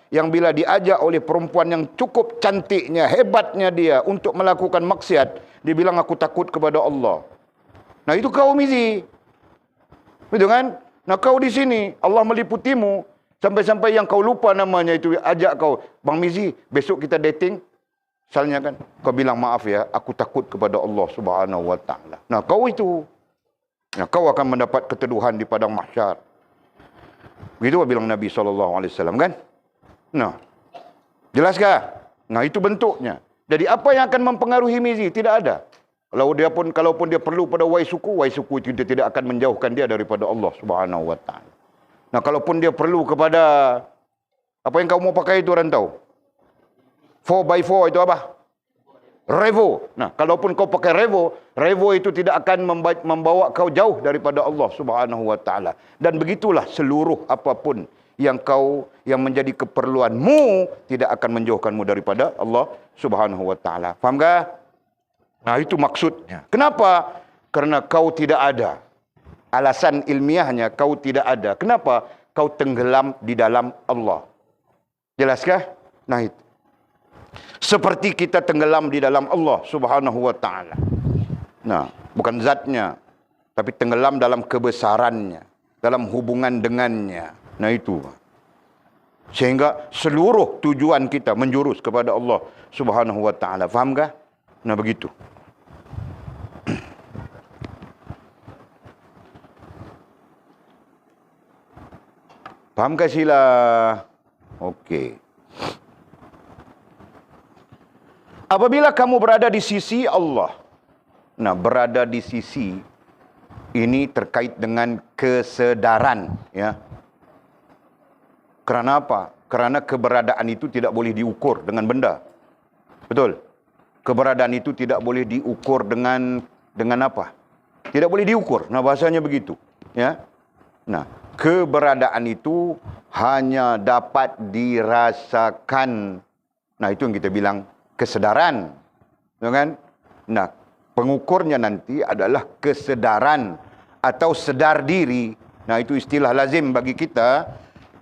yang bila diajak oleh perempuan yang cukup cantiknya, hebatnya dia untuk melakukan maksiat, dia bilang aku takut kepada Allah. Nah, itu kau Mizi. Betul kan? Nah, kau di sini, Allah meliputimu. Sampai-sampai yang kau lupa namanya itu ajak kau, Bang Mizi, besok kita dating. Misalnya kan, kau bilang maaf ya, aku takut kepada Allah Subhanahu wa taala. Nah, kau itu. Nah, kau akan mendapat keteduhan di padang mahsyar. Begitu bilang Nabi SAW kan? Nah, jelaskah? Nah, itu bentuknya. Jadi apa yang akan mempengaruhi Mizi? Tidak ada. Kalaupun dia perlu pada wai suku itu tidak akan menjauhkan dia daripada Allah Subhanahu wa taala. Nah, kalaupun dia perlu kepada apa yang kau mau pakai itu orang tahu? 4x4 itu apa? Revo. Nah, kalaupun kau pakai Revo itu tidak akan membawa kau jauh daripada Allah Subhanahu wa taala. Dan begitulah seluruh apapun yang menjadi keperluanmu tidak akan menjauhkanmu daripada Allah Subhanahu wa taala. Faham tak? Nah, itu maksudnya. Kenapa? Karena kau tidak ada. Alasan ilmiahnya kau tidak ada. Kenapa? Kau tenggelam di dalam Allah. Jelaskah? Nah, itu. Seperti kita tenggelam di dalam Allah Subhanahu wa taala. Nah, bukan zatnya, tapi tenggelam dalam kebesarannya, dalam hubungan dengannya. Nah itu. Sehingga seluruh tujuan kita menjurus kepada Allah Subhanahu wa taala. Faham kah? Nah begitu. Faham kah sila? Okey. Apabila kamu berada di sisi Allah. Nah, berada di sisi ini terkait dengan kesedaran, ya. Kerana apa? Kerana keberadaan itu tidak boleh diukur dengan benda. Betul? Keberadaan itu tidak boleh diukur dengan apa? Tidak boleh diukur. Nah, bahasanya begitu, ya. Nah, keberadaan itu hanya dapat dirasakan. Nah, itu yang kita bilang kesedaran. Ya kan? Nah, pengukurnya nanti adalah kesedaran atau sedar diri. Nah, itu istilah lazim bagi kita,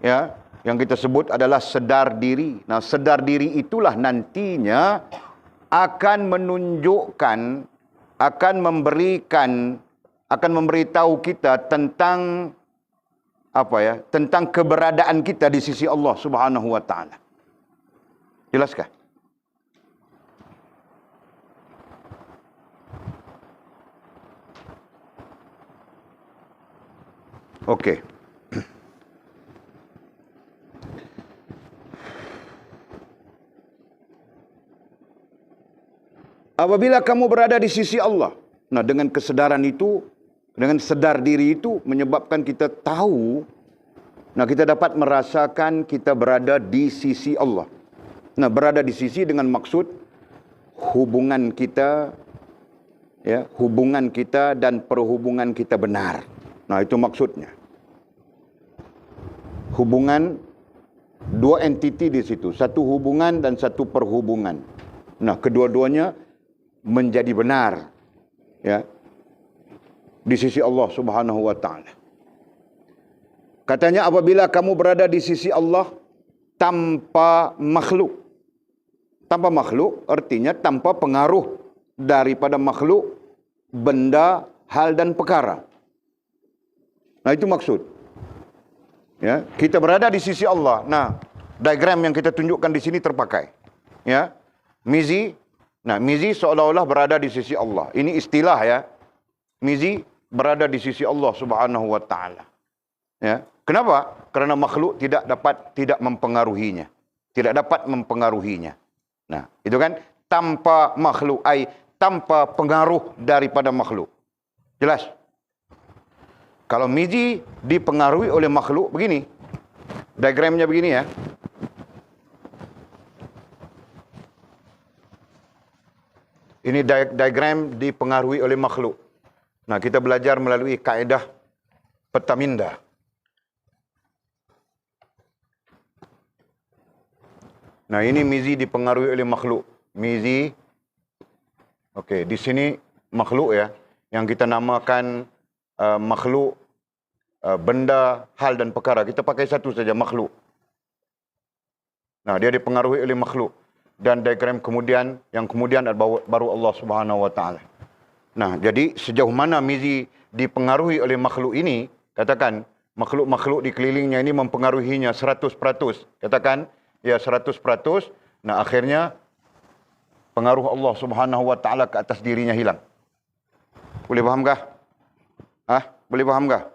ya. Yang kita sebut adalah sedar diri. Nah, sedar diri itulah nantinya akan menunjukkan, akan memberitahu kita tentang apa ya? Tentang keberadaan kita di sisi Allah Subhanahu wa taala. Jelaskah? Okey. Apabila kamu berada di sisi Allah. Nah, dengan kesedaran itu, dengan sedar diri itu menyebabkan kita tahu, nah kita dapat merasakan kita berada di sisi Allah. Nah, berada di sisi dengan maksud hubungan kita, ya, hubungan kita dan perhubungan kita benar. Nah, itu maksudnya. Hubungan dua entiti di situ, satu hubungan dan satu perhubungan. Nah, kedua-duanya menjadi benar, ya, di sisi Allah Subhanahu wa taala. Katanya apabila kamu berada di sisi Allah tanpa makhluk. Tanpa makhluk artinya tanpa pengaruh daripada makhluk, benda, hal dan perkara. Nah, itu maksud. Ya, kita berada di sisi Allah. Nah, diagram yang kita tunjukkan di sini terpakai. Ya. Mizi, nah, Mizi seolah-olah berada di sisi Allah. Ini istilah, ya. Mizi berada di sisi Allah Subhanahu wa taala. Ya. Kenapa? Kerana makhluk tidak mempengaruhinya. Tidak dapat mempengaruhinya. Nah, itu kan tanpa makhluk, tanpa pengaruh daripada makhluk. Jelas? Kalau Mizi dipengaruhi oleh makhluk, begini. Diagramnya begini, ya. Ini diagram dipengaruhi oleh makhluk. Nah, kita belajar melalui kaedah petaminda. Nah, ini Mizi dipengaruhi oleh makhluk. Mizi, okey, di sini makhluk, ya, yang kita namakan makhluk, benda, hal dan perkara. Kita pakai satu saja, makhluk. Nah, dia dipengaruhi oleh makhluk. Dan diagram yang kemudian baru Allah Subhanahu wa taala. Nah, jadi sejauh mana Mizi dipengaruhi oleh makhluk ini, katakan makhluk-makhluk di kelilingnya ini mempengaruhinya 100%. Katakan, ya 100%. Nah, akhirnya pengaruh Allah Subhanahu wa taala ke atas dirinya hilang. Boleh fahamkah? Boleh fahamkah?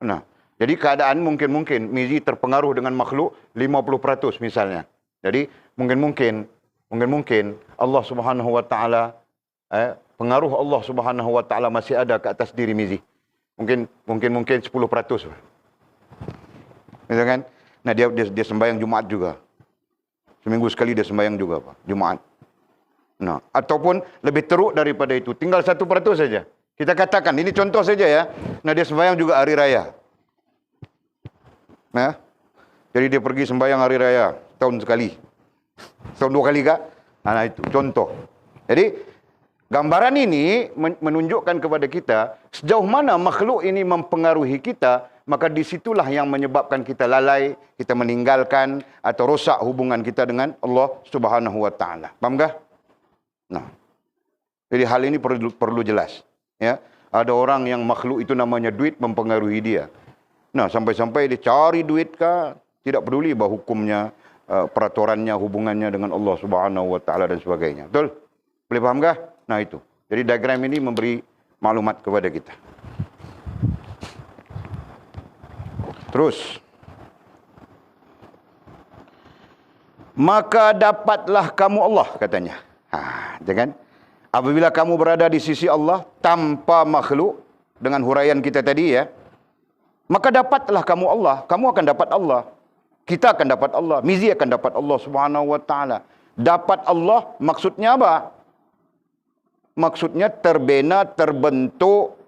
Nah, jadi keadaan mungkin Mizi terpengaruh dengan makhluk 50% misalnya. Jadi mungkin Allah Subhanahu wa taala, pengaruh Allah Subhanahu wa taala masih ada ke atas diri Mizi. Mungkin 10%. Gitu kan? Nah, dia sembahyang Jumaat juga. Seminggu sekali dia sembahyang juga, Pak, Jumaat. Nah, ataupun lebih teruk daripada itu, tinggal 1% saja. Kita katakan, ini contoh saja, ya. Nah, dia sembahyang juga hari raya. Nah, jadi dia pergi sembahyang hari raya tahun sekali. Tahun 2 kali kah? Nah, itu contoh. Jadi Gambaran ini menunjukkan kepada kita sejauh mana makhluk ini mempengaruhi kita, maka disitulah yang menyebabkan kita lalai, kita meninggalkan atau rosak hubungan kita dengan Allah Subhanahu wa taala. Faham kah? Nah. Jadi hal ini perlu jelas, ya. Ada orang yang makhluk itu namanya duit mempengaruhi dia. Nah, sampai-sampai dia cari duit kah, tidak peduli bahawa hukumnya, peraturannya, hubungannya dengan Allah Subhanahu wa taala dan sebagainya. Betul? Boleh faham kah? Nah itu. Jadi diagram ini memberi maklumat kepada kita. Terus. Maka dapatlah kamu Allah, katanya. Jangan. Apabila kamu berada di sisi Allah tanpa makhluk, dengan huraian kita tadi ya, maka dapatlah kamu Allah. Kamu akan dapat Allah. Kita akan dapat Allah. Mizi akan dapat Allah Subhanahu wa taala. Dapat Allah maksudnya apa? Maksudnya terbina, terbentuk,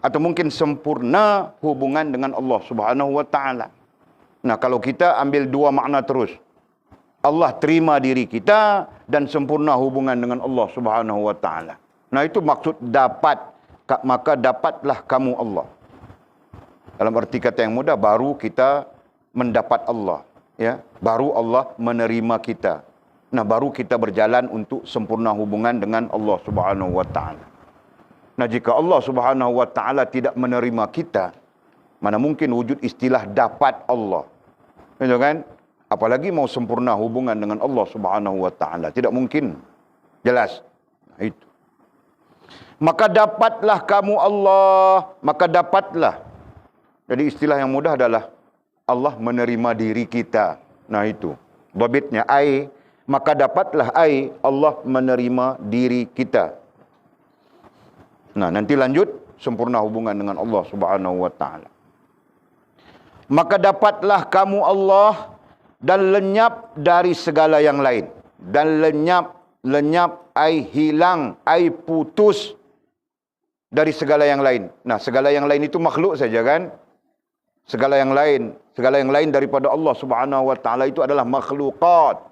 atau mungkin sempurna hubungan dengan Allah Subhanahu wa taala. Nah, kalau kita ambil dua makna terus. Allah terima diri kita dan sempurna hubungan dengan Allah Subhanahu wa taala. Nah, itu maksud dapat. Maka dapatlah kamu Allah. Dalam arti kata yang mudah, baru kita mendapat Allah, ya. Baru Allah menerima kita. Nah, baru kita berjalan untuk sempurna hubungan dengan Allah Subhanahu wa taala. Nah, jika Allah Subhanahu wa taala tidak menerima kita, mana mungkin wujud istilah dapat Allah. Betul kan? Apalagi mau sempurna hubungan dengan Allah Subhanahu wa taala, tidak mungkin. Jelas. Nah, itu. Maka dapatlah kamu Allah, maka dapatlah. Jadi istilah yang mudah adalah Allah menerima diri kita. Nah, itu. Dhabitnya maka dapatlah Allah menerima diri kita. Nah, nanti lanjut sempurna hubungan dengan Allah Subhanahu wa taala. Maka dapatlah kamu Allah dan lenyap dari segala yang lain. Dan lenyap hilang, putus dari segala yang lain. Nah, segala yang lain itu makhluk saja kan? Segala yang lain daripada Allah Subhanahu wa taala itu adalah makhlukat.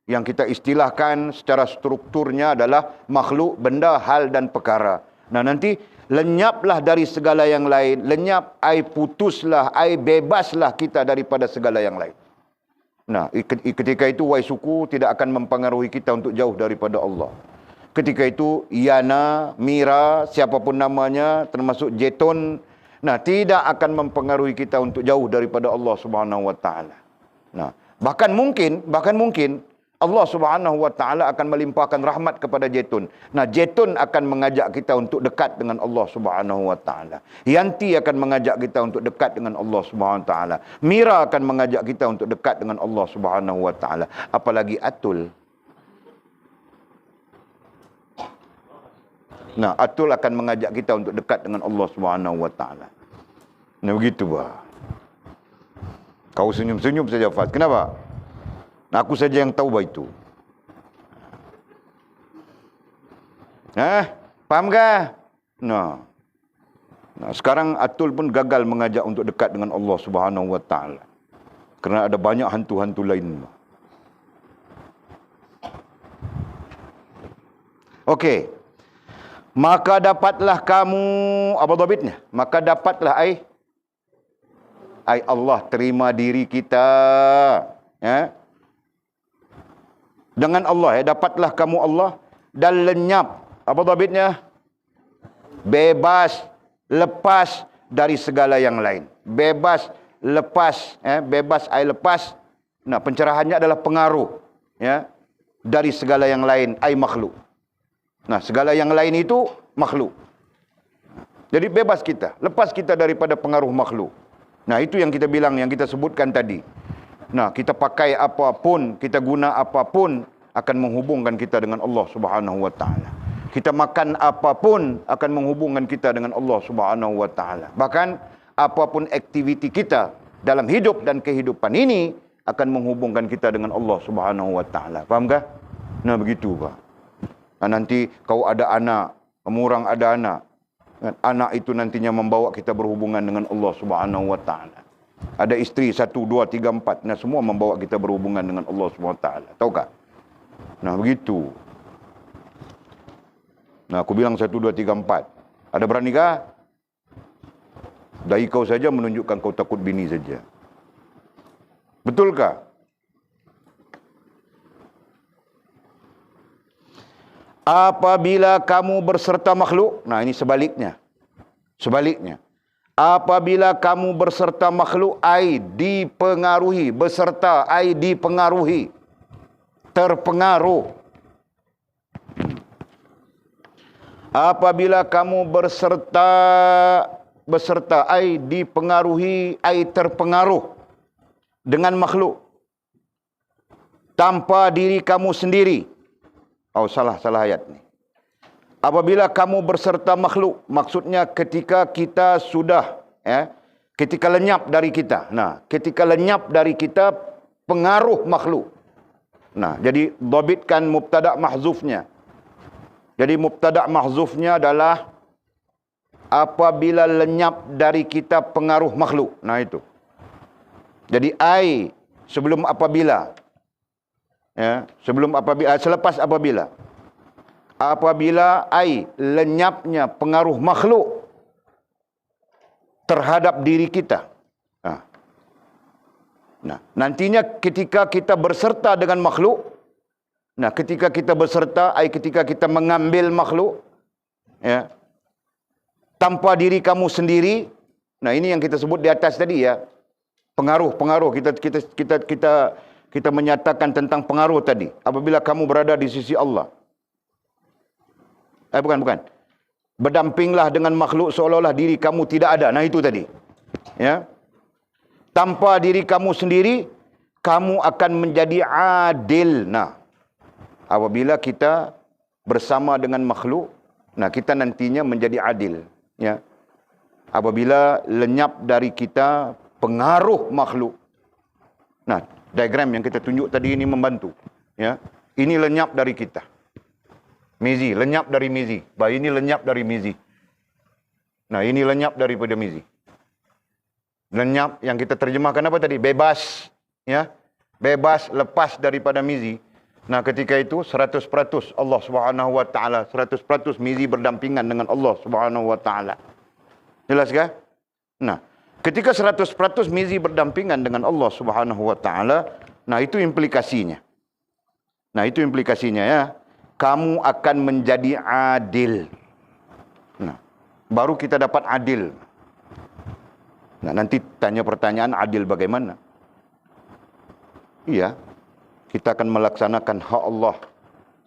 Yang kita istilahkan secara strukturnya adalah makhluk, benda, hal dan perkara. Nah, nanti lenyaplah dari segala yang lain, lenyap, putuslah, bebaslah kita daripada segala yang lain. Nah, ketika itu suku tidak akan mempengaruhi kita untuk jauh daripada Allah. Ketika itu Yana, Mira, siapapun namanya, termasuk Jeton, nah, tidak akan mempengaruhi kita untuk jauh daripada Allah Subhanahu wa taala. Nah, bahkan mungkin Allah Subhanahu wa taala akan melimpahkan rahmat kepada Jetun. Nah, Jetun akan mengajak kita untuk dekat dengan Allah Subhanahu wa taala. Yanti akan mengajak kita untuk dekat dengan Allah Subhanahu wa taala. Mira akan mengajak kita untuk dekat dengan Allah Subhanahu wa taala. Apalagi Atul. Nah, Atul akan mengajak kita untuk dekat dengan Allah Subhanahu wa taala. Nah, begitu bah. Kau senyum-senyum saja, Faz. Kenapa? Nah, aku saja yang tahu bah itu. Paham kah? Nah, sekarang Atul pun gagal mengajak untuk dekat dengan Allah Subhanahu wa taala. Kerana ada banyak hantu-hantu lain. Okey. Maka dapatlah kamu, apa dhabitnya? Maka dapatlah Allah terima diri kita, ya. Dengan Allah, ya, dapatlah kamu Allah dan lenyap, apa dhabitnya? Bebas, lepas dari segala yang lain. Bebas, lepas, bebas, lepas. Nah, pencerahannya adalah pengaruh, ya, dari segala yang lain, makhluk. Nah, segala yang lain itu makhluk. Jadi bebas kita, lepas kita daripada pengaruh makhluk. Nah, itu yang kita bilang, yang kita sebutkan tadi. Nah, kita pakai apapun, kita guna apapun, akan menghubungkan kita dengan Allah Subhanahu wa taala. Kita makan apapun akan menghubungkan kita dengan Allah Subhanahu wa taala. Bahkan apapun aktiviti kita dalam hidup dan kehidupan ini akan menghubungkan kita dengan Allah Subhanahu wa taala. Faham kah? Nah, begitu Pak. Nah, nanti kau ada anak, kamu orang ada anak. Anak itu nantinya membawa kita berhubungan dengan Allah Subhanahu wa taala. Ada isteri 1, 2, 3, 4. Nah, semua membawa kita berhubungan dengan Allah Subhanahu wa taala. Tahu tak? Nah, begitu. Nah, aku bilang 1, 2, 3, 4. Ada beranikah? Dahi kau saja menunjukkan kau takut bini saja. Betulkah? Apabila kamu berserta makhluk, nah ini sebaliknya. Sebaliknya. Apabila kamu berserta makhluk, ai dipengaruhi, berserta ai dipengaruhi, terpengaruh. Apabila kamu berserta ai dipengaruhi, ai terpengaruh dengan makhluk tanpa diri kamu sendiri. Oh, salah ayat ni. Apabila kamu berserta makhluk, maksudnya ketika kita sudah, ketika lenyap dari kita. Nah, ketika lenyap dari kita, pengaruh makhluk. Nah, jadi dhabitkan mubtada' mahzufnya. Jadi mubtada' mahzufnya adalah apabila lenyap dari kita pengaruh makhluk. Nah, itu. Jadi ai sebelum apabila. Ya, selepas apabila. Apabila ai lenyapnya pengaruh makhluk terhadap diri kita. Nah, nantinya ketika kita berserta dengan makhluk, nah ketika kita berserta ai ketika kita mengambil makhluk, ya, tanpa diri kamu sendiri. Nah, ini yang kita sebut di atas tadi, ya. Pengaruh kita menyatakan tentang pengaruh tadi. Apabila kamu berada di sisi Allah. Bukan. Berdampinglah dengan makhluk seolah-olah diri kamu tidak ada. Nah, itu tadi. Ya. Tanpa diri kamu sendiri, kamu akan menjadi adil. Nah, apabila kita bersama dengan makhluk, nah kita nantinya menjadi adil. Ya. Apabila lenyap dari kita pengaruh makhluk. Nah, diagram yang kita tunjuk tadi ini membantu. Ya, ini lenyap dari kita. Mizi, lenyap dari mizi. Ini lenyap dari mizi. Nah, ini lenyap daripada mizi. Lenyap yang kita terjemahkan apa tadi? Bebas. Ya, bebas, lepas daripada mizi. Nah, ketika itu 100% Allah Subhanahu Wa Taala, 100% mizi berdampingan dengan Allah Subhanahu Wa Taala. Jelas kah? Nah, ketika 100% mizi berdampingan dengan Allah Subhanahu Wa Taala, nah itu implikasinya. Nah, itu implikasinya, ya. Kamu akan menjadi adil. Nah, baru kita dapat adil. Nah, nanti tanya pertanyaan, adil bagaimana? Iya, kita akan melaksanakan hak Allah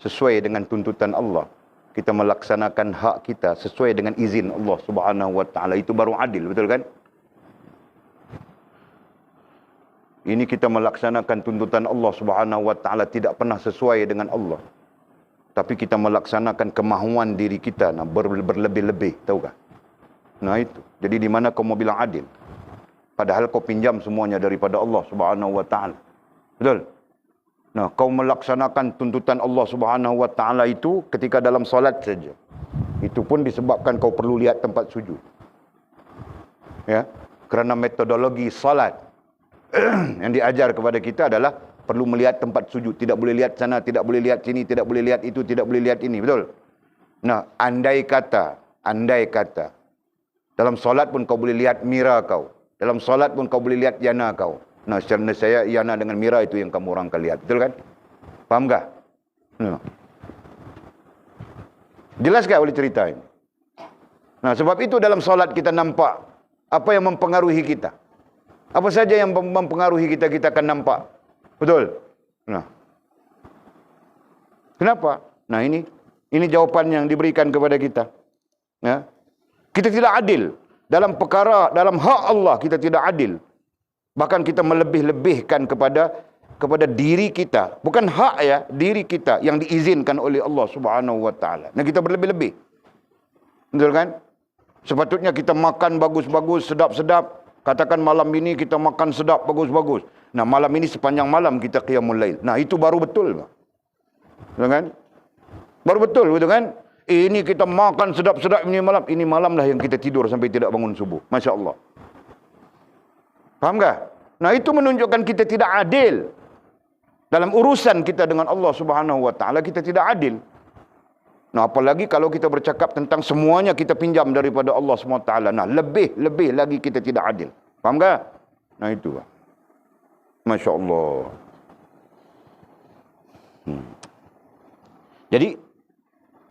sesuai dengan tuntutan Allah. Kita melaksanakan hak kita sesuai dengan izin Allah Subhanahu Wa Taala. Itu baru adil, betul kan? Ini kita melaksanakan tuntutan Allah Subhanahu Wa Taala tidak pernah sesuai dengan Allah. Tapi kita melaksanakan kemahuan diri kita, nah, berlebih-lebih, tahukah? Nah, itu. Jadi di mana kau mau bilang adil? Padahal kau pinjam semuanya daripada Allah Subhanahu Wa Taala. Betul? Nah, kau melaksanakan tuntutan Allah Subhanahu Wa Taala itu ketika dalam solat saja. Itu pun disebabkan kau perlu lihat tempat sujud. Ya, kerana metodologi solat yang diajar kepada kita adalah perlu melihat tempat sujud. Tidak boleh lihat sana, tidak boleh lihat sini, tidak boleh lihat itu, tidak boleh lihat ini. Betul? Nah, andai kata, dalam solat pun kau boleh lihat mira kau. Dalam solat pun kau boleh lihat yana kau. Nah, secara saya, yana dengan mira itu yang kamu orang akan lihat. Betul kan? Faham tak? Nah. Jelas tak boleh cerita ini? Nah, sebab itu dalam solat kita nampak apa yang mempengaruhi kita. Apa saja yang mempengaruhi kita, kita akan nampak. Betul? Nah. Kenapa? Nah, ini jawapan yang diberikan kepada kita. Ya. Kita tidak adil. Dalam perkara, dalam hak Allah, kita tidak adil. Bahkan kita melebih-lebihkan kepada diri kita. Bukan hak, ya, diri kita yang diizinkan oleh Allah Subhanahu Wa Taala. Nah, kita berlebih-lebih. Betul kan? Sepatutnya kita makan bagus-bagus, sedap-sedap. Katakan malam ini kita makan sedap, bagus-bagus. Nah, malam ini sepanjang malam kita qiyamul lail. Nah, itu baru betul. Betul kan? Baru betul, betul kan? Ini kita makan sedap-sedap ini malam. Ini malam lah yang kita tidur sampai tidak bangun subuh. Masya Allah. Faham tak? Nah, itu menunjukkan kita tidak adil. Dalam urusan kita dengan Allah Subhanahu Wa Taala, kita tidak adil. Nah, apalagi kalau kita bercakap tentang semuanya kita pinjam daripada Allah SWT. Nah, lebih lagi kita tidak adil. Faham tak? Nah, itu. Masya Allah. Jadi,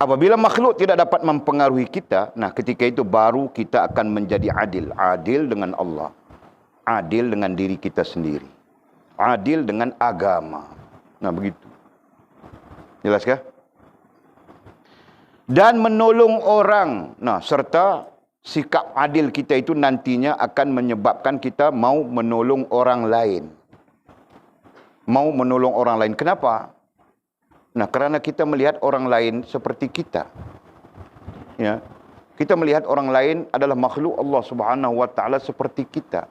apabila makhluk tidak dapat mempengaruhi kita, nah ketika itu baru kita akan menjadi adil. Adil dengan Allah. Adil dengan diri kita sendiri. Adil dengan agama. Nah, begitu. Jelaskah? Dan menolong orang. Nah, serta sikap adil kita itu nantinya akan menyebabkan kita mau menolong orang lain. Mau menolong orang lain. Kenapa? Nah, kerana kita melihat orang lain seperti kita. Ya. Kita melihat orang lain adalah makhluk Allah Subhanahu wa taala seperti kita.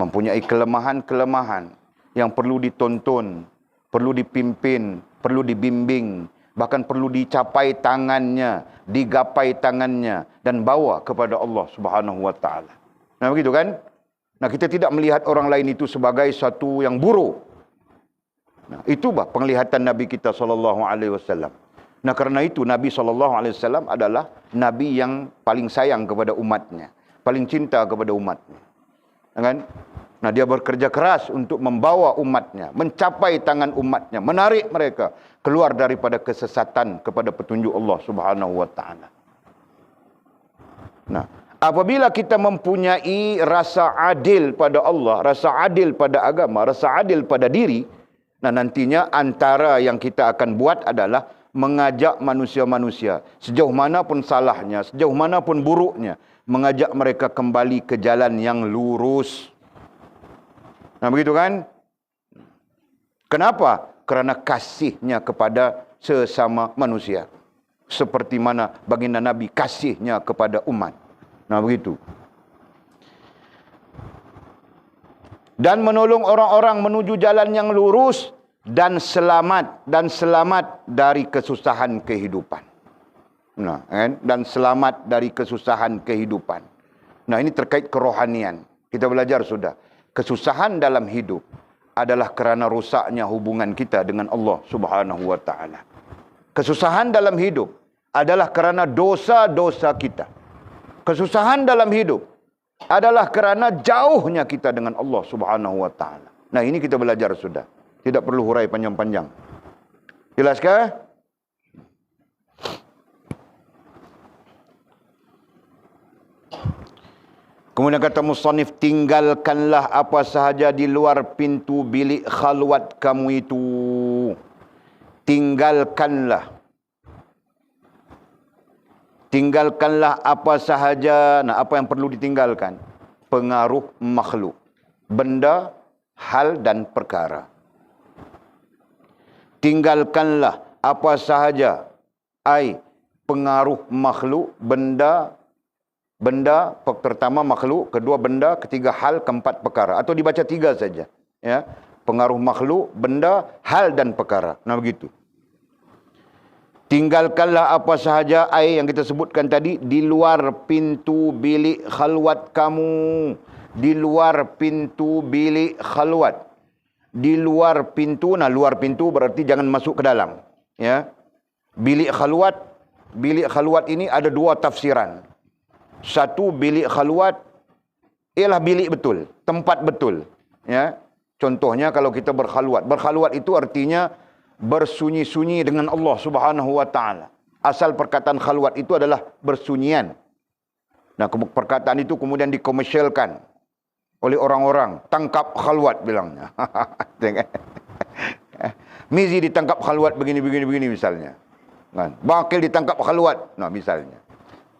Mempunyai kelemahan-kelemahan yang perlu ditonton, perlu dipimpin, perlu dibimbing, bahkan perlu dicapai tangannya, digapai tangannya dan bawa kepada Allah Subhanahu wa taala. Nah, begitu kan? Nah, kita tidak melihat orang lain itu sebagai satu yang buruk. Nah, itu penglihatan Nabi kita sallallahu alaihi wasallam. Nah, kerana itu Nabi sallallahu alaihi wasallam adalah nabi yang paling sayang kepada umatnya, paling cinta kepada umatnya. Kan? Nah, dia bekerja keras untuk membawa umatnya, mencapai tangan umatnya, menarik mereka keluar daripada kesesatan kepada petunjuk Allah Subhanahu wa taala. Nah, apabila kita mempunyai rasa adil pada Allah, rasa adil pada agama, rasa adil pada diri, nah nantinya antara yang kita akan buat adalah mengajak manusia-manusia, sejauh mana pun salahnya, sejauh mana pun buruknya, mengajak mereka kembali ke jalan yang lurus. Nah, begitu kan? Kenapa? Kerana kasihnya kepada sesama manusia. Seperti mana baginda Nabi kasihnya kepada umat. Nah, begitu. Dan menolong orang-orang menuju jalan yang lurus dan selamat dari kesusahan kehidupan. Nah, kan? Dan selamat dari kesusahan kehidupan. Nah, ini terkait kerohanian. Kita belajar sudah. Kesusahan dalam hidup adalah kerana rusaknya hubungan kita dengan Allah Subhanahu wa taala. Kesusahan dalam hidup adalah kerana dosa-dosa kita. Kesusahan dalam hidup adalah kerana jauhnya kita dengan Allah Subhanahu wa taala. Nah, ini kita belajar sudah. Tidak perlu hurai panjang-panjang. Jelaskah? Kemudian kata musannif, tinggalkanlah apa sahaja di luar pintu bilik khalwat kamu itu. Tinggalkanlah. Tinggalkanlah apa sahaja. Nah, apa yang perlu ditinggalkan? Pengaruh makhluk. Benda, hal dan perkara. Tinggalkanlah apa sahaja. Pengaruh makhluk, benda, pertama makhluk, kedua benda, ketiga hal, keempat perkara. Atau dibaca tiga saja. Ya. Pengaruh makhluk, benda, hal dan perkara. Nah, begitu. Tinggalkanlah apa sahaja yang kita sebutkan tadi di luar pintu bilik khalwat kamu. Di luar pintu bilik khalwat. Di luar pintu, nah luar pintu berarti jangan masuk ke dalam. Ya. Bilik khalwat ini ada dua tafsiran. Satu, bilik khalwat ialah bilik betul, tempat betul. Ya. Contohnya kalau kita berkhalwat. Berkhalwat itu artinya bersunyi-sunyi dengan Allah Subhanahu wa taala. Asal perkataan khalwat itu adalah bersunyian. Nah, perkataan itu kemudian dikomersialkan oleh orang-orang. Tangkap khalwat bilangnya. Mizi ditangkap khalwat begini misalnya. Kan? Bakil ditangkap khalwat. Nah, misalnya.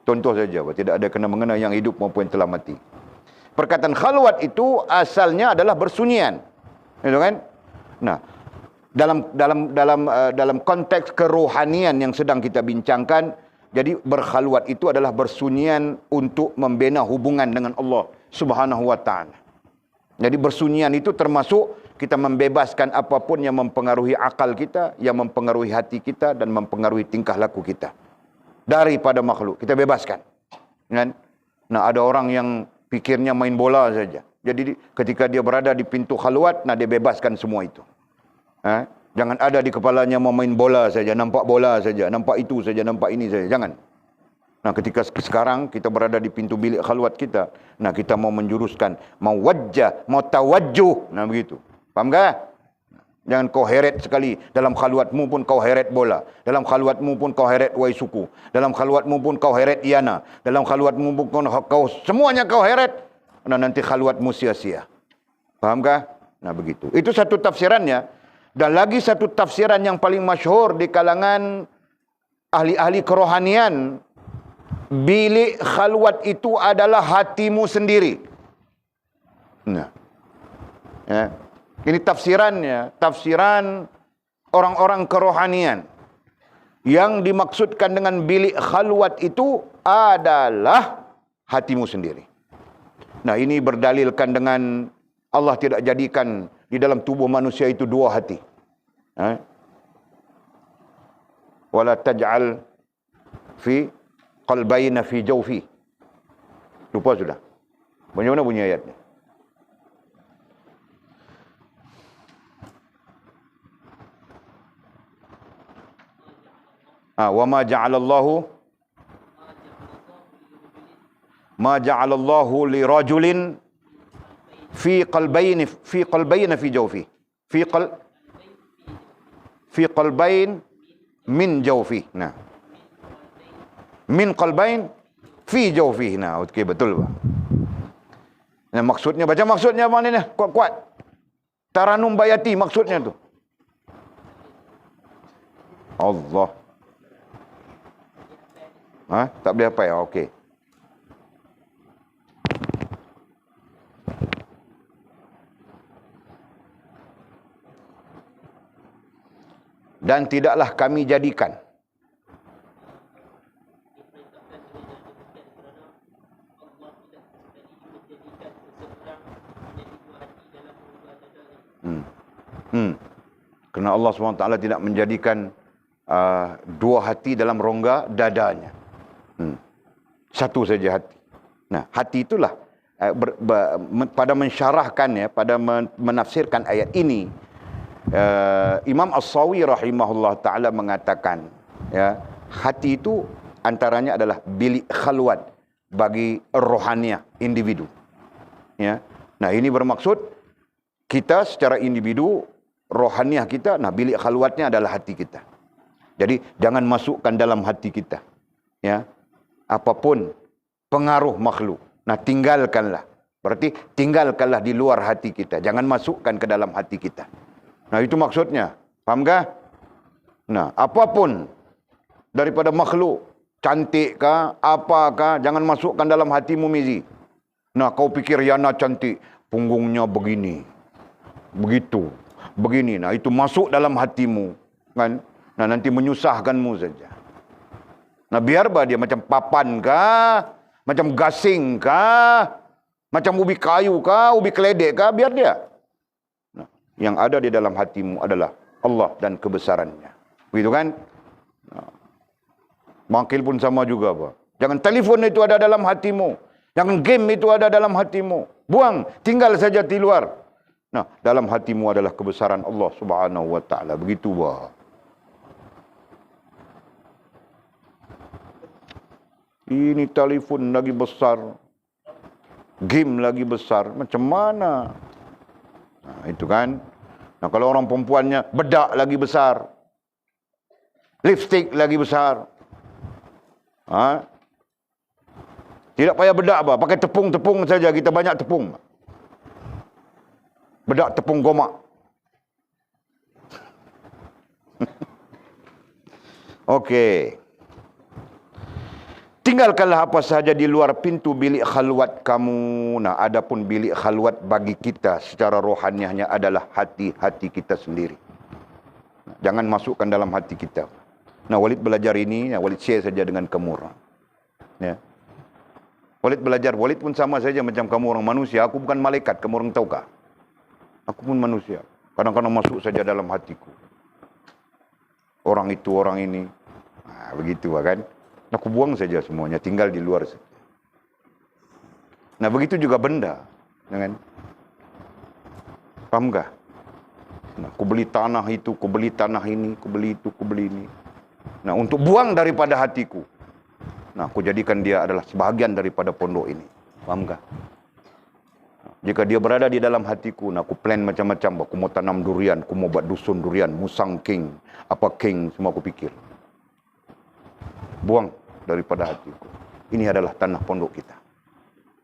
Contoh saja, tidak ada kena-mengena yang hidup maupun yang telah mati. Perkataan khalwat itu asalnya adalah bersunyian. Gitu kan? Nah, dalam konteks kerohanian yang sedang kita bincangkan, jadi berkhalwat itu adalah bersunyian untuk membina hubungan dengan Allah Subhanahu wa taala. Jadi bersunyian itu termasuk kita membebaskan apapun yang mempengaruhi akal kita, yang mempengaruhi hati kita dan mempengaruhi tingkah laku kita. Daripada makhluk, kita bebaskan. Kan? Nah, ada orang yang pikirnya main bola saja. Jadi ketika dia berada di pintu khalwat, nah dia bebaskan semua itu. Jangan ada di kepalanya mau main bola saja, nampak bola saja, nampak itu saja, nampak ini saja. Jangan. Nah, ketika sekarang kita berada di pintu bilik khalwat kita, nah kita mau menjuruskan, mau wajjah, mau tawajjuh. Nah, begitu. Faham tak? Jangan kau heret sekali. Dalam khalwatmu pun kau heret bola. Dalam khalwatmu pun kau heret waisuku. Dalam khalwatmu pun kau heret iana. Dalam khalwatmu pun kau semuanya kau heret. Nah, nanti khalwatmu sia-sia. Fahamkah? Nah, begitu. Itu satu tafsirannya. Dan lagi satu tafsiran yang paling masyhur di kalangan ahli-ahli kerohanian. Bilik khalwat itu adalah hatimu sendiri. Nah. Ya. Ini tafsirannya, tafsiran orang-orang kerohanian. Yang dimaksudkan dengan bilik khalwat itu adalah hatimu sendiri. Nah, ini berdalilkan dengan Allah tidak jadikan di dalam tubuh manusia itu dua hati. Wala taj'al fi qalbayna fi jawfi. Lupa sudah. Bagaimana bunyi ayatnya? Wa ma ja'alallahu li rajulin fi qalbayn fi jawfi. Fi qalbayn min jawfi. Nah. Min qalbayn fi jawfi. Nah, okey, betul, Pak. Nah, maksudnya, baca maksudnya apa ni? Kuat-kuat. Taranum bayati maksudnya tu. Allah. Tak boleh apa ya? Okey. Dan tidaklah kami jadikan kerana Allah SWT tidak menjadikan dua hati dalam rongga dadanya. Satu saja hati. Nah, hati itulah pada mensyarahkannya, pada menafsirkan ayat ini, Imam As-Sawi rahimahullah ta'ala mengatakan, ya, hati itu antaranya adalah bilik khalwat bagi rohaniah individu. Ya. Nah, ini bermaksud kita secara individu, rohaniah kita, nah bilik khalwatnya adalah hati kita. Jadi jangan masukkan dalam hati kita, ya, apapun pengaruh makhluk. Nah, tinggalkanlah. Berarti tinggalkanlah di luar hati kita. Jangan masukkan ke dalam hati kita. Nah, itu maksudnya. Faham kah? Nah, apapun daripada makhluk, cantik kah, apakah, jangan masukkan dalam hatimu, Mizi. Nah, kau pikir Yana cantik, punggungnya begini, begitu, begini. Nah, itu masuk dalam hatimu, kan? Nah, nanti menyusahkanmu saja. Nah, biar dia macam papan kah, macam gasing kah, macam ubi kayu kah, ubi keledek kah, biar dia. Nah, yang ada di dalam hatimu adalah Allah dan kebesarannya. Begitu kan? Nah, mangkil pun sama juga, Pak. Jangan telefon itu ada dalam hatimu. Jangan game itu ada dalam hatimu. Buang, tinggal saja di luar. Nah, dalam hatimu adalah kebesaran Allah Subhanahu wa taala. Begitu, Pak. Ini telefon lagi besar, game lagi besar, macam mana? Nah, itu kan. Nah, kalau orang perempuannya bedak lagi besar, lipstick lagi besar, tidak payah bedak apa, pakai tepung-tepung saja, kita banyak tepung. Bedak tepung gomak. Okey. Tinggalkanlah apa sahaja di luar pintu bilik khalwat kamu. Nah, adapun bilik khalwat bagi kita secara rohaniahnya adalah hati-hati kita sendiri. Jangan masukkan dalam hati kita. Nah, Walid belajar ini, Walid share saja dengan kamu orang. Ya. Walid belajar, Walid pun sama saja macam kamu orang manusia. Aku bukan malaikat, kamu orang tahukah? Aku pun manusia. Kadang-kadang masuk saja dalam hatiku. Orang itu, orang ini. Nah, begitu kan? Aku buang saja semuanya, tinggal di luar. Nah, begitu juga benda, kan? Paham tak? Nah, aku beli tanah itu, aku beli tanah ini, aku beli itu, aku beli ini. Nah, untuk buang daripada hatiku. Nah, aku jadikan dia adalah sebahagian daripada pondok ini. Faham tak? Jika dia berada di dalam hatiku, nah, aku plan macam-macam. Aku mau tanam durian, aku mau buat dusun durian, musang king, apa king, semua aku pikir. Buang daripada hatiku. Ini adalah tanah pondok kita.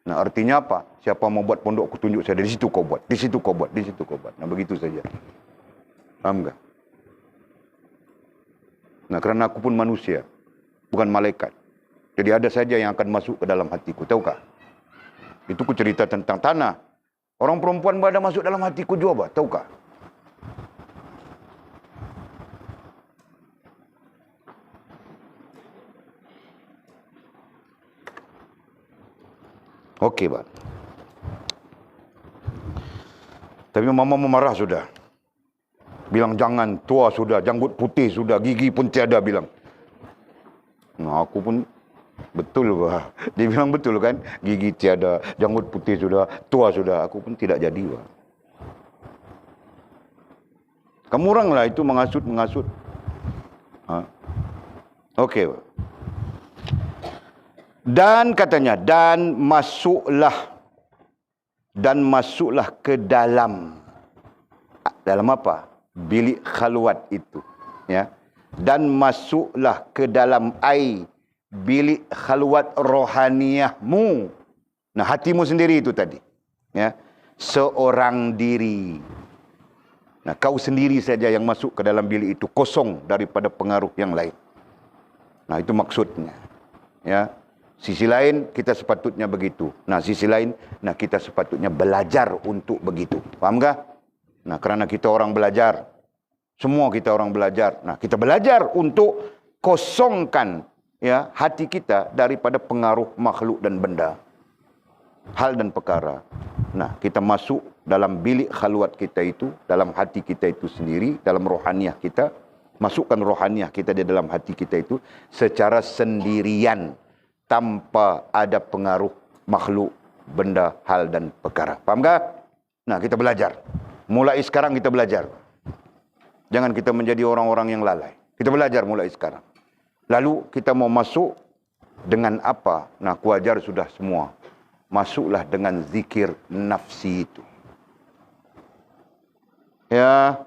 Nah, artinya apa? Siapa mau buat pondok, aku tunjuk saya. Di situ kau buat, di situ kau buat, di situ kau buat. Nah, begitu saja. Faham tak? Nah, kerana aku pun manusia, bukan malaikat. Jadi ada saja yang akan masuk ke dalam hatiku. Tahukah? Itu ku cerita tentang tanah. Orang perempuan berada masuk dalam hatiku juga, tahukah? Okey, Pak. Tapi mama marah sudah. Bilang jangan, tua sudah, janggut putih sudah, gigi pun tiada bilang. Nah, aku pun betul, Pak. Dia bilang betul kan? Gigi tiada, janggut putih sudah, tua sudah. Aku pun tidak jadi, Pak. Kamu oranglah itu mengasut. Ha? Okey, Pak. Dan katanya, dan masuklah ke dalam apa? Bilik khalwat itu, ya. Dan masuklah ke dalam bilik khalwat rohaniyahmu. Nah, hatimu sendiri itu tadi, ya. Seorang diri. Nah, kau sendiri saja yang masuk ke dalam bilik itu, kosong daripada pengaruh yang lain. Nah, itu maksudnya, ya. Sisi lain kita sepatutnya begitu. Nah, sisi lain, nah, kita sepatutnya belajar untuk begitu. Faham tak? Nah, kerana kita orang belajar, semua kita orang belajar. Nah, kita belajar untuk kosongkan, ya, hati kita daripada pengaruh makhluk dan benda, hal dan perkara. Nah, kita masuk dalam bilik khalwat kita itu, dalam hati kita itu sendiri, dalam rohaniah kita, masukkan rohaniah kita di dalam hati kita itu secara sendirian, tanpa ada pengaruh makhluk, benda, hal dan perkara. Faham tak? Nah, kita belajar. Mulai sekarang kita belajar. Jangan kita menjadi orang-orang yang lalai. Kita belajar mulai sekarang. Lalu kita mau masuk dengan apa? Nah, aku ajar sudah semua. Masuklah dengan zikir nafsi itu. Ya,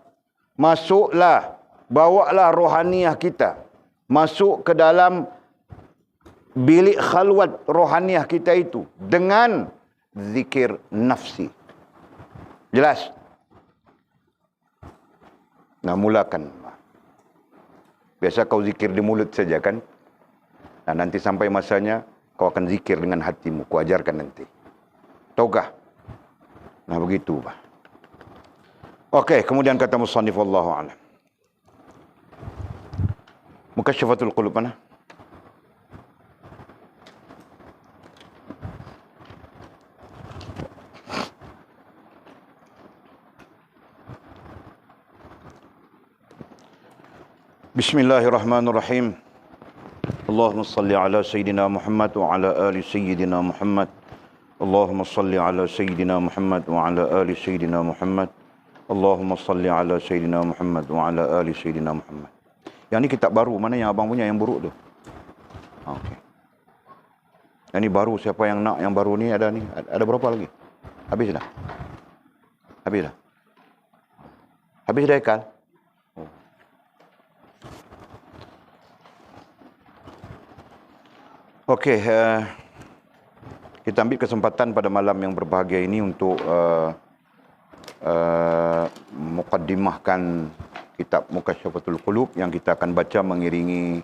masuklah, bawalah rohaniah kita masuk ke dalam bilik khalwat rohaniah kita itu dengan zikir nafsi. Jelas? Nah, mulakan. Biasa kau zikir di mulut saja kan? Nah, nanti sampai masanya kau akan zikir dengan hatimu. Ku ajarkan nanti. Tahukah? Nah, begitu, Pak. Okey, kemudian kata musannif wallahu a'lam. Mukasyafatul qulub mana? Bismillahirrahmanirrahim. Allahumma salli ala Sayyidina Muhammad wa ala ali Sayyidina Muhammad. Allahumma salli ala Sayyidina Muhammad wa ala ali Sayyidina Muhammad. Allahumma salli ala Sayyidina Muhammad wa ala ali Sayyidina Muhammad. Yang ni kitab baru. Mana yang abang punya yang buruk tu? Okey. Yang ni baru. Siapa yang nak yang baru ni ada ni? Ada berapa lagi? Habis dah? Habis dah? Habis dah Ekal? Okey, kita ambil kesempatan pada malam yang berbahagia ini untuk mukaddimahkan kitab Mukasyafatul Qulub yang kita akan baca mengiringi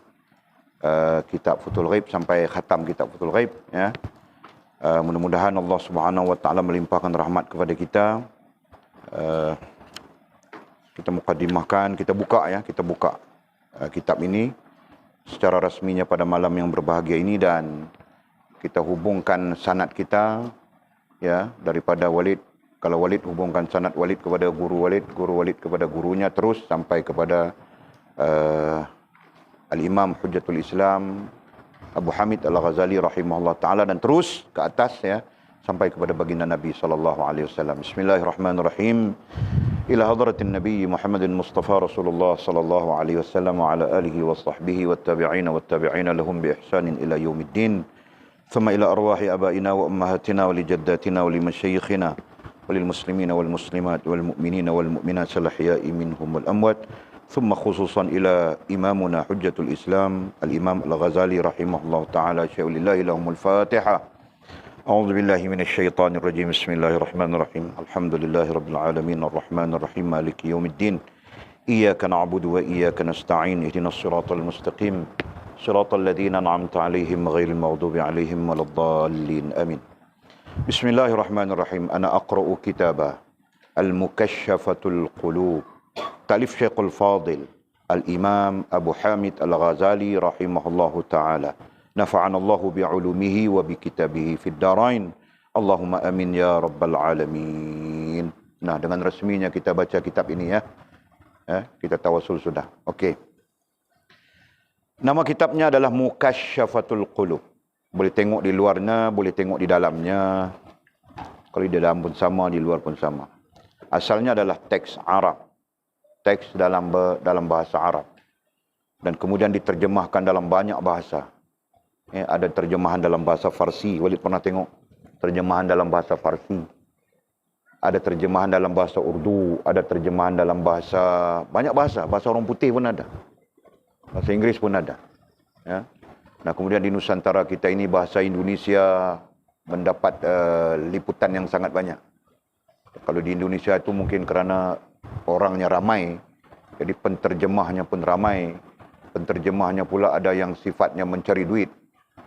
kitab Futhul Ghaib sampai khatam kitab Futhul Ghaib, ya. Mudah-mudahan Allah Subhanahu wa taala melimpahkan rahmat kepada kita. Kita mukaddimahkan, kita buka, ya, kita buka kitab ini secara rasminya pada malam yang berbahagia ini, dan kita hubungkan sanad kita, ya, daripada Walid. Kalau Walid hubungkan sanad Walid kepada guru Walid, guru Walid kepada gurunya, terus sampai kepada Al-Imam Hujjatul Islam Abu Hamid Al-Ghazali rahimahullah taala, dan terus ke atas, ya, sampai kepada baginda Nabi sallallahu alaihi wasallam. Bismillahirrahmanirrahim. إلى حضرة النبي محمد المصطفى رسول الله صلى الله عليه وسلم وعلى آله وصحبه والتابعين لهم بإحسان إلى يوم الدين ثم إلى أرواح آبائنا وأمهاتنا ولجداتنا ولمشايخنا وللمسلمين والمسلمات والمؤمنين والمؤمنات الأحياء منهم والأموات ثم خصوصا إلى إمامنا حجة الإسلام الإمام الغزالي رحمه الله تعالى شيء لله لهم الفاتحة. أعوذ بالله من الشيطان الرجيم بسم الله الرحمن الرحيم الحمد لله رب العالمين الرحمن الرحيم مالك يوم الدين إياك نعبد وإياك نستعين اهدنا الصراط المستقيم صراط الذين أنعمت عليهم غير المغضوب عليهم ولا الضالين آمين. بسم الله الرحمن الرحيم. أنا أقرأ كتابا المكشفة القلوب تأليف شيخ الفاضل الإمام أبو حامد الغزالي رحمه الله تعالى نفعنا الله بعلومه وبكتابه في الدارين اللهم amin ya rabbal alamin. Nah, dengan resminya kita baca kitab ini ya. Kita tawasul sudah. Okey. Nama kitabnya adalah Mukasyafatul Qulub. Boleh tengok di luarnya, boleh tengok di dalamnya. Kalau di dalam pun sama, di luar pun sama. Asalnya adalah teks Arab. Teks dalam bahasa Arab. Dan kemudian diterjemahkan dalam banyak bahasa. Ada terjemahan dalam bahasa Farsi. Walid pernah tengok terjemahan dalam bahasa Farsi. Ada terjemahan dalam bahasa Urdu. Ada terjemahan dalam bahasa... banyak bahasa. Bahasa orang putih pun ada. Bahasa Inggeris pun ada. Ya. Nah, kemudian di Nusantara kita ini bahasa Indonesia mendapat liputan yang sangat banyak. Kalau di Indonesia itu mungkin kerana orangnya ramai, jadi penterjemahnya pun ramai. Penterjemahnya pula ada yang sifatnya mencari duit.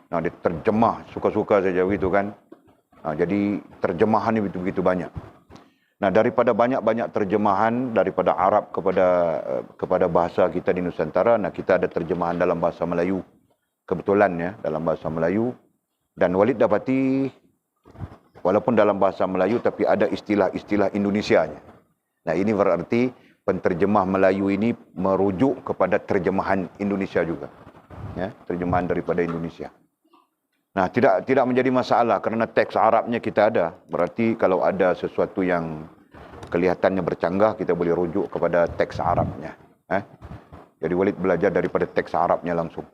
Nah, dia terjemah suka-suka saja begitu kan. Nah, jadi terjemahan ini begitu banyak. Nah, daripada banyak-banyak terjemahan daripada Arab kepada bahasa kita di Nusantara, nah kita ada terjemahan dalam bahasa Melayu. Kebetulan ya, dalam bahasa Melayu. Dan Walid dapati, walaupun dalam bahasa Melayu, tapi ada istilah-istilah Indonesianya. Nah, ini berarti penterjemah Melayu ini merujuk kepada terjemahan Indonesia juga. Ya, terjemahan daripada Indonesia. Nah, tidak menjadi masalah kerana teks Arabnya kita ada. Berarti kalau ada sesuatu yang kelihatannya bercanggah, kita boleh rujuk kepada teks Arabnya. Jadi Walid belajar daripada teks Arabnya langsung.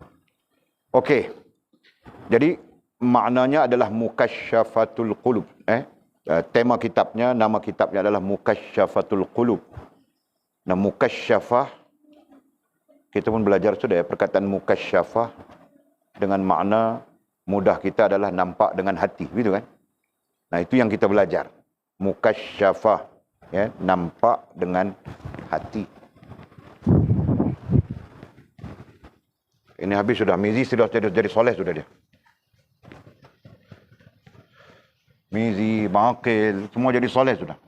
Okey. Jadi maknanya adalah Mukasyafatul Qulub. Tema kitabnya, nama kitabnya adalah Mukasyafatul Qulub. Nah, mukasyafah, kita pun belajar sudah ya, perkataan mukasyafah dengan makna mudah kita adalah nampak dengan hati, begitu kan? Nah, itu yang kita belajar. Mukasyafah, ya, nampak dengan hati. Ini habis sudah, Mizi sudah jadi soleh sudah dia. Mizi, Makil, semua jadi soleh sudah.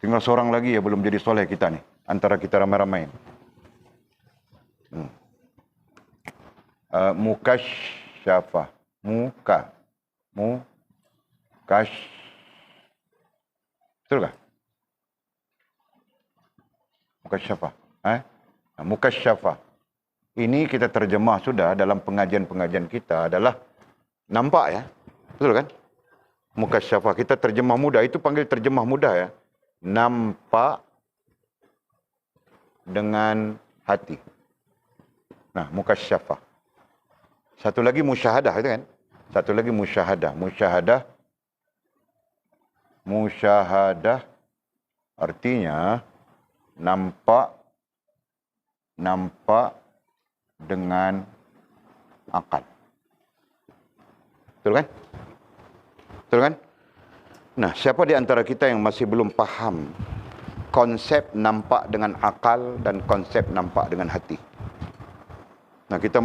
Tinggal seorang lagi ya belum jadi soleh kita nih. Antara kita ramai-ramai. Mukasyafah. Betul kah? Mukasyafah. Mukasyafah. Ini kita terjemah sudah dalam pengajian-pengajian kita adalah nampak ya. Betul kan? Mukasyafah. Kita terjemah mudah. Itu panggil terjemah mudah ya. Nampak dengan hati. Nah, mukasyafah. Satu lagi musyahadah itu kan? Satu lagi musyahadah. Musyahadah artinya nampak dengan akal. Betul kan? Betul kan? Nah, siapa di antara kita yang masih belum paham konsep nampak dengan akal dan konsep nampak dengan hati? Nah, kita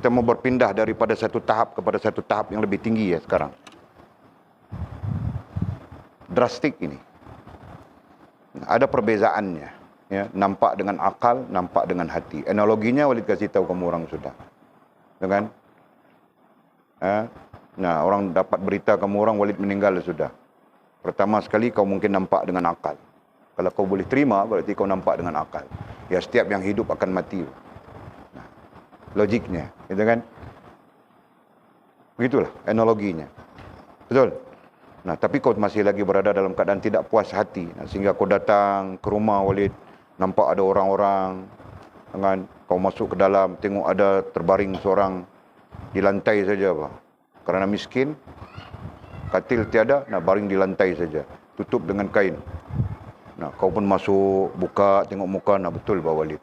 mau berpindah daripada satu tahap kepada satu tahap yang lebih tinggi ya sekarang. Drastik ini. Ada perbezaannya. Ya, nampak dengan akal, nampak dengan hati. Analoginya Walid kasih tahu kamu orang sudah. Ya kan? Nah, orang dapat berita kamu orang Walid meninggal sudah. Pertama sekali kau mungkin nampak dengan akal. Kalau kau boleh terima, berarti kau nampak dengan akal. Ya, setiap yang hidup akan mati. Nah, logiknya, gitu kan? Begitulah analoginya. Betul? Nah, tapi kau masih lagi berada dalam keadaan tidak puas hati. Nah, sehingga kau datang ke rumah Walid, nampak ada orang-orang, dengan kau masuk ke dalam, tengok ada terbaring seorang di lantai saja, apa? Kerana miskin, katil tiada, nah baring di lantai saja, tutup dengan kain. Nah, kau pun masuk, buka, tengok muka, nah betul Pak Walid.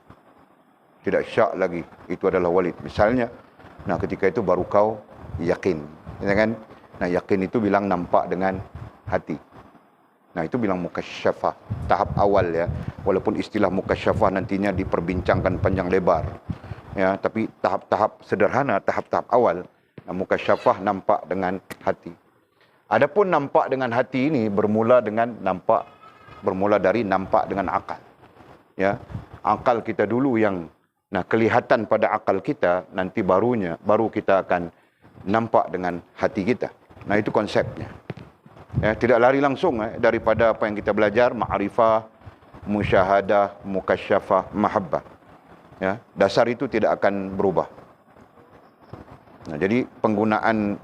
Tidak syak lagi, itu adalah Walid. Misalnya, nah ketika itu baru kau yakin, ya kan? Nah, yakin itu bilang nampak dengan hati. Nah, itu bilang mukasyafah, tahap awal ya. Walaupun istilah mukasyafah nantinya diperbincangkan panjang lebar. Ya, tapi tahap-tahap sederhana, tahap-tahap awal, nah, mukasyafah nampak dengan hati. Adapun nampak dengan hati ini bermula dari nampak dengan akal. Ya, akal kita dulu yang kelihatan pada akal kita, nanti baru kita akan nampak dengan hati kita. Nah, itu konsepnya. Ya, tidak lari langsung daripada apa yang kita belajar, ma'rifah, musyahadah, mukasyafah, mahabbah. Ya, dasar itu tidak akan berubah. Nah, jadi penggunaan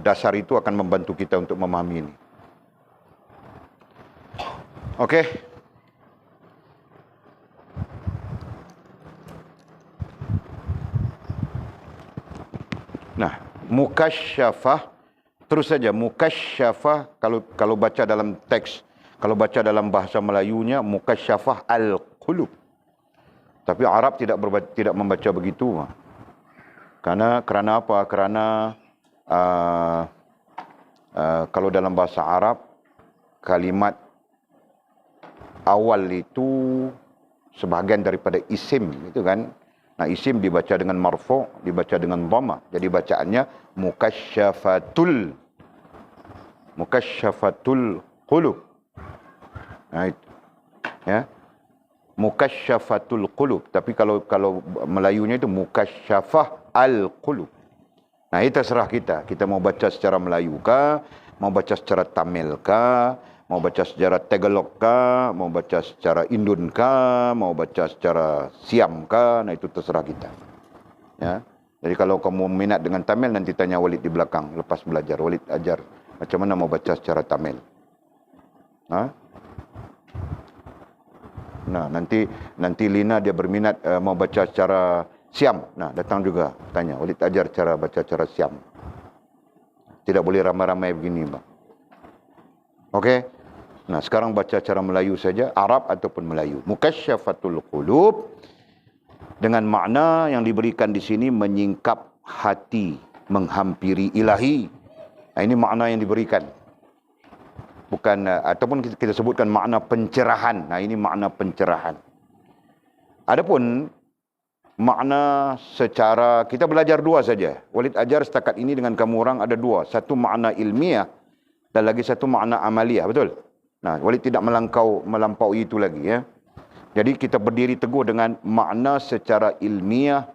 dasar itu akan membantu kita untuk memahami ini. Okey. Nah, mukasyafah, terus saja mukasyafah, kalau baca dalam teks, kalau baca dalam bahasa Melayunya mukasyafah al-qulub. Tapi Arab tidak membaca begitu. Kerana apa? Kerana kalau dalam bahasa Arab kalimat awal itu sebahagian daripada isim, itu kan. Nah, isim dibaca dengan marfu', dibaca dengan dhamma. Jadi bacaannya mukasyafatul qulub. Nah, itu. Ya. Mukasyafatul qulub. Tapi kalau Melayunya itu mukasyafah al-qulub. Nah, itu terserah kita. Kita mau baca secara Melayu kah? Mau baca secara Tamil kah? Mau baca secara Tagalog kah? Mau baca secara Indun kah? Mau baca secara Siam kah? Nah, itu terserah kita. Ya. Jadi kalau kamu minat dengan Tamil, nanti tanya Walid di belakang lepas belajar. Walid ajar macam mana mau baca secara Tamil. Nah, nanti Lina dia berminat mau baca secara Siam. Nah, datang juga tanya. Walid ajar cara baca cara Siam. Tidak boleh ramai-ramai begini, Bang. Okey? Nah, sekarang baca cara Melayu saja, Arab ataupun Melayu. Mukasyafatul qulub dengan makna yang diberikan di sini menyingkap hati, menghampiri ilahi. Nah, ini makna yang diberikan. Bukan ataupun kita sebutkan makna pencerahan. Nah, ini makna pencerahan. Adapun makna secara kita belajar dua saja. Walid ajar setakat ini dengan kamu orang ada dua. Satu makna ilmiah dan lagi satu makna amaliyah, betul? Nah, Walid tidak melampaui itu lagi ya. Jadi kita berdiri teguh dengan makna secara ilmiah,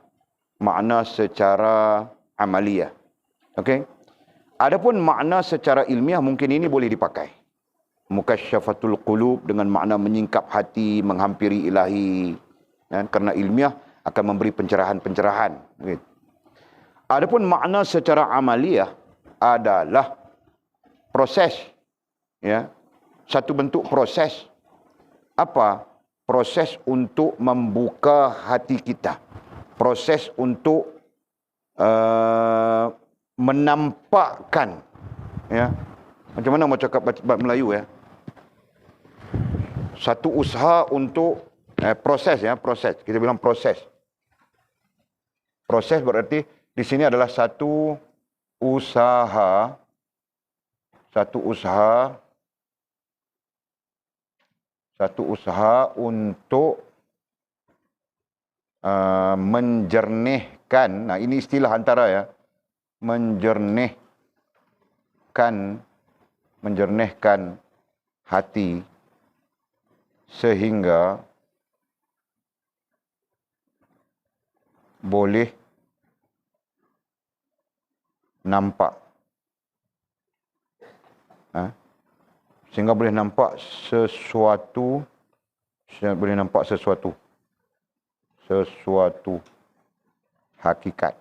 makna secara amaliyah. Okey? Adapun makna secara ilmiah mungkin ini boleh dipakai. Mukasyafatul qulub dengan makna menyingkap hati, menghampiri ilahi. Ya, kerana ilmiah akan memberi pencerahan-pencerahan. Gitu. Adapun makna secara amaliyah adalah proses. Ya, satu bentuk proses. Apa? Proses untuk membuka hati kita. Proses untuk menampakkan. Ya. Macam mana mau cakap bab Melayu ya? Satu usaha untuk proses ya, proses. Kita bilang proses. Proses berarti di sini adalah satu usaha untuk menjernihkan. Nah, ini istilah antara ya. Menjernihkan hati sehingga boleh nampak. Sehingga boleh nampak sesuatu hakikat.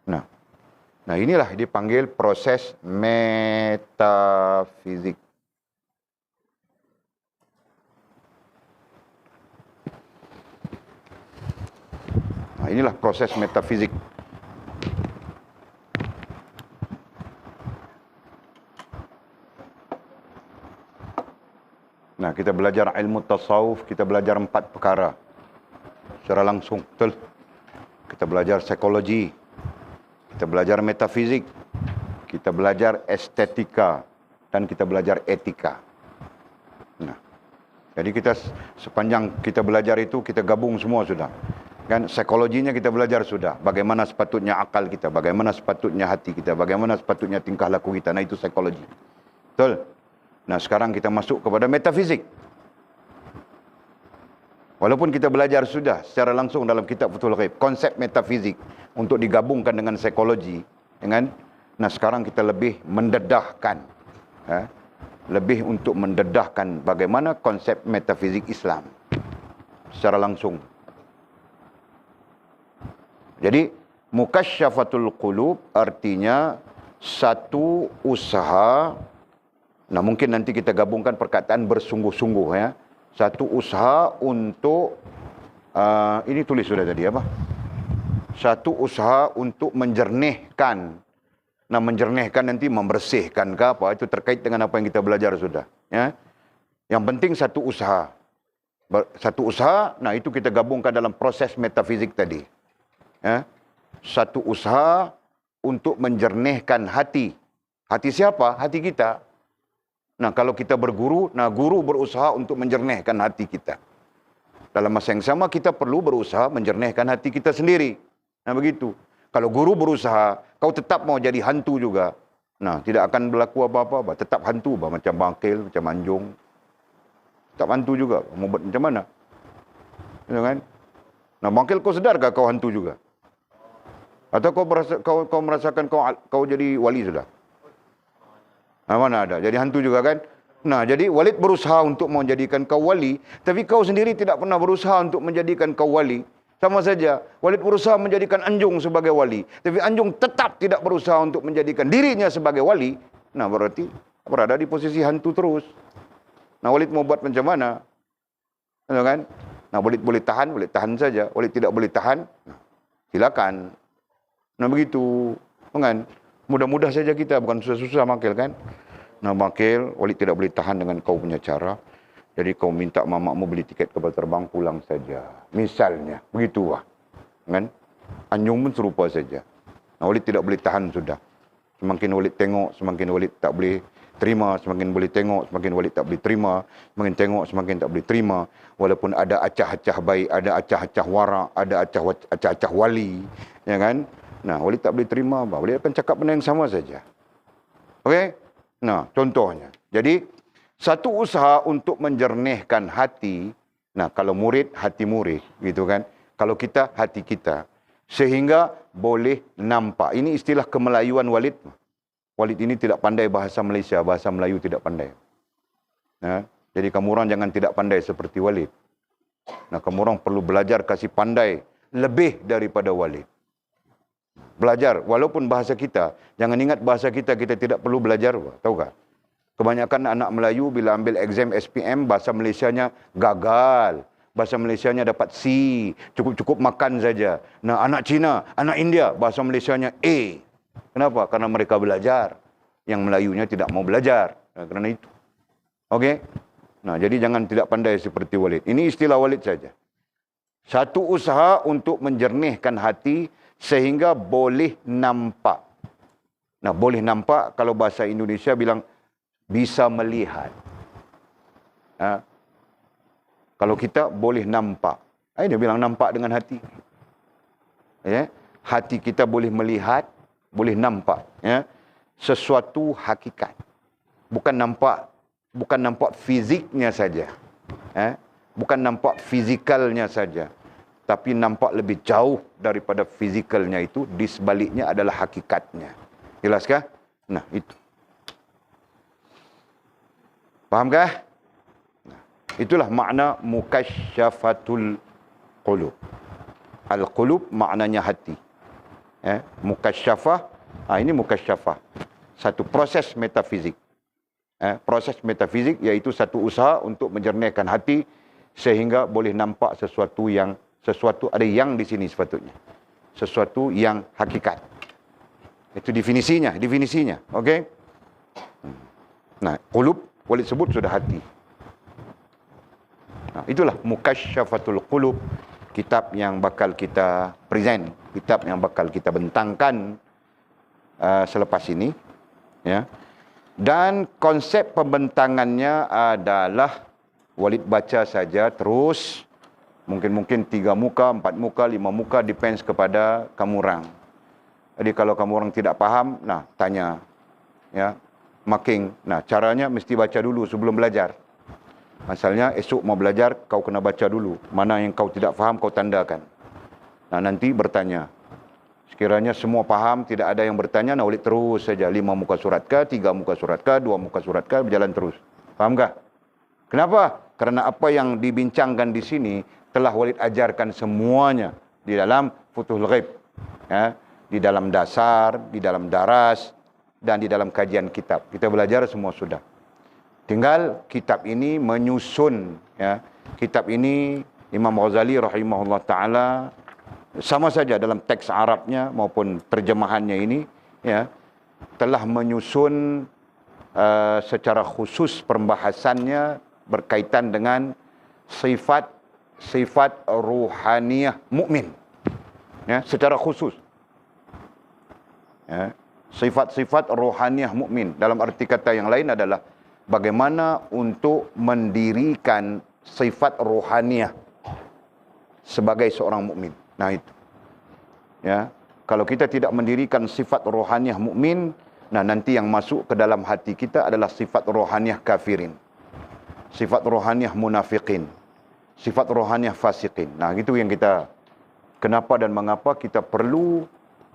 Nah, Nah, inilah dipanggil proses metafizik. Nah, inilah proses metafizik. Nah, kita belajar ilmu tasawuf, kita belajar 4 perkara secara langsung, betul. Kita belajar psikologi, kita belajar metafizik, kita belajar estetika, dan kita belajar etika. Nah, jadi kita sepanjang kita belajar itu, kita gabung semua sudah. Kan psikologinya kita belajar sudah. Bagaimana sepatutnya akal kita, bagaimana sepatutnya hati kita, bagaimana sepatutnya tingkah laku kita. Nah, itu psikologi. Betul? Nah, sekarang kita masuk kepada metafizik. Walaupun kita belajar sudah secara langsung dalam kitab Futhul Ghaib, konsep metafizik untuk digabungkan dengan psikologi, nah sekarang kita lebih mendedahkan, lebih untuk mendedahkan bagaimana konsep metafizik Islam secara langsung. Jadi mukasyafatul qulub artinya satu usaha. Nah, mungkin nanti kita gabungkan perkataan bersungguh-sungguh, ya. Satu usaha untuk ini tulis sudah tadi apa? Satu usaha untuk menjernihkan. Nah, menjernihkan nanti membersihkan ke apa? Itu terkait dengan apa yang kita belajar sudah, ya. Yang penting satu usaha. Satu usaha, nah itu kita gabungkan dalam proses metafizik tadi. Ya. Satu usaha untuk menjernihkan hati. Hati siapa? Hati kita. Nah, kalau kita berguru, nah guru berusaha untuk menjernihkan hati kita. Dalam masa yang sama, kita perlu berusaha menjernihkan hati kita sendiri. Nah, begitu. Kalau guru berusaha, kau tetap mau jadi hantu juga. Nah, tidak akan berlaku apa-apa. Tetap hantu, macam bangkil, macam anjung. Tetap hantu juga. Mau buat macam mana? Ya kan? Nah, bangkil, kau sedarkah kau hantu juga? Atau kau merasakan kau jadi wali sudah? Nah, mana ada? Jadi hantu juga kan? Nah, jadi Walid berusaha untuk menjadikan kau wali, tapi kau sendiri tidak pernah berusaha untuk menjadikan kau wali. Sama saja, Walid berusaha menjadikan Anjung sebagai wali, tapi Anjung tetap tidak berusaha untuk menjadikan dirinya sebagai wali. Nah, berarti berada di posisi hantu terus. Nah, Walid mau buat macam mana? Kan? Nah, Walid boleh tahan saja. Walid tidak boleh tahan, nah, silakan. Nah, begitu. Kan? Mudah-mudah saja kita, bukan susah-susah makil kan. Nah, makil, Walid tidak boleh tahan dengan kau punya cara. Jadi kau minta mamakmu beli tiket kapal terbang, pulang saja. Misalnya, begitulah. Kan? Anjung pun serupa saja. Nah, Walid tidak boleh tahan sudah. Semakin Walid tengok, semakin Walid tak boleh terima. Semakin boleh tengok, semakin Walid tak boleh terima. Semakin tengok, semakin tak boleh terima. Walaupun ada acah-acah baik, ada acah-acah warak, ada acah-acah wali. Ya kan? Nah, Walid tak boleh terima, Walid akan cakap benda yang sama saja. Okey? Nah, contohnya. Jadi, satu usaha untuk menjernihkan hati. Nah, kalau murid, hati murid. Gitu kan? Kalau kita, hati kita. Sehingga boleh nampak. Ini istilah kemelayuan Walid. Walid ini tidak pandai bahasa Malaysia. Bahasa Melayu tidak pandai. Nah, jadi kamu orang jangan tidak pandai seperti Walid. Nah, kamu orang perlu belajar kasih pandai lebih daripada Walid. Belajar, walaupun bahasa kita, jangan ingat bahasa kita tidak perlu belajar, tahukah? Kebanyakan anak Melayu bila ambil exam SPM, bahasa Malaysianya gagal. Bahasa Malaysianya dapat C, cukup-cukup makan saja. Nah, anak Cina, anak India, bahasa Malaysianya A. Kenapa? Karena mereka belajar. Yang Melayunya tidak mau belajar. Nah, kerana itu. Okey? Nah, jadi jangan tidak pandai seperti Walid. Ini istilah Walid saja. Satu usaha untuk menjernihkan hati, sehingga boleh nampak. Nah, boleh nampak, kalau bahasa Indonesia bilang, bisa melihat. Kalau kita boleh nampak. Dia bilang nampak dengan hati. Ya? Hati kita boleh melihat, boleh nampak. Ya? Sesuatu hakikat. Bukan nampak fiziknya saja. Bukan nampak fizikalnya saja. Tapi nampak lebih jauh daripada fizikalnya itu, di sebaliknya adalah hakikatnya. Jelaskah? Nah, itu. Fahamkah? Nah, itulah makna mukasyafatul qulub. Al-qulub maknanya hati. Mukasyafah Ini mukasyafah. Satu proses metafizik. Proses metafizik iaitu satu usaha untuk menjernihkan hati sehingga boleh nampak sesuatu ada yang di sini sepatutnya. Sesuatu yang hakikat. Itu definisinya. Okey? Nah, qulub boleh sebut sudah hati. Nah, itulah Mukasyafatul Qulub, kitab yang bakal kita present, kitab yang bakal kita bentangkan selepas ini, ya. Dan konsep pembentangannya adalah Walid baca saja terus, mungkin 3 muka, 4 muka, 5 muka, depends kepada kamu orang. Jadi kalau kamu orang tidak faham, nah tanya, ya, marking. Nah, caranya mesti baca dulu sebelum belajar. Asalnya esok mau belajar, kau kena baca dulu. Mana yang kau tidak faham, kau tandakan. Nah, nanti bertanya. Sekiranya semua faham, tidak ada yang bertanya, nah Walid terus saja. 5 muka surat kah, 3 muka surat kah, 2 muka surat kah, berjalan terus. Faham kah? Kenapa? Karena apa yang dibincangkan di sini telah Walid ajarkan semuanya di dalam Futhul Ghaib. Ya, di dalam dasar, di dalam daras, dan di dalam kajian kitab. Kita belajar semua sudah. Tinggal kitab ini menyusun, ya. Kitab ini Imam Ghazali rahimahullah taala sama saja dalam teks Arabnya maupun terjemahannya ini, ya, telah menyusun secara khusus pembahasannya berkaitan dengan sifat ruhaniyah mukmin, ya, secara khusus, ya, sifat-sifat ruhaniyah mukmin. Dalam arti kata yang lain adalah bagaimana untuk mendirikan sifat ruhaniyah sebagai seorang mukmin. Nah itu, ya, kalau kita tidak mendirikan sifat rohaniyah mukmin, nah nanti yang masuk ke dalam hati kita adalah sifat rohaniyah kafirin, sifat rohaniyah munafikin, sifat rohaniyah fasikin. Nah itu yang kita, kenapa dan mengapa kita perlu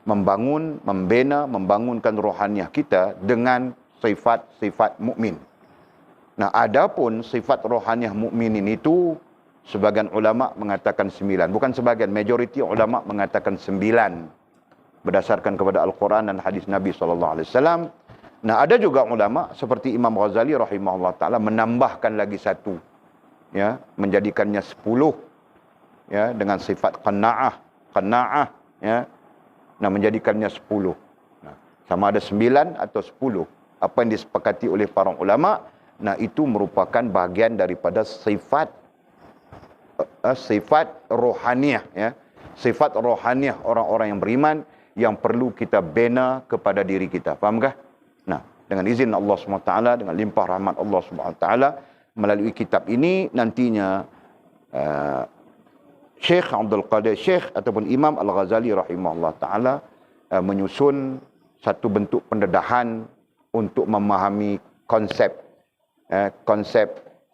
membangunkan rohaniyah kita dengan sifat-sifat mukmin. Nah, adapun sifat rohaniyah mukminin itu sebagian ulama mengatakan 9. Bukan sebagian, majoriti ulama mengatakan 9. Berdasarkan kepada Al-Quran dan hadis Nabi SAW. Nah, ada juga ulama seperti Imam Ghazali rahimahullah ta'ala menambahkan lagi 1. Ya, menjadikannya 10. Ya, dengan sifat qana'ah. Ya. Nah, menjadikannya 10. Nah, sama ada 9 atau 10. Apa yang disepakati oleh para ulama, nah itu merupakan bahagian daripada sifat rohaniyah, ya. Sifat rohaniyah orang-orang yang beriman yang perlu kita bina kepada diri kita. Fahamkah? Nah, dengan izin Allah SWT, dengan limpah rahmat Allah SWT, melalui kitab ini nantinya Syekh Abdul Qadir Syekh ataupun Imam Al-Ghazali rahimahullah ta'ala menyusun satu bentuk pendedahan untuk memahami konsep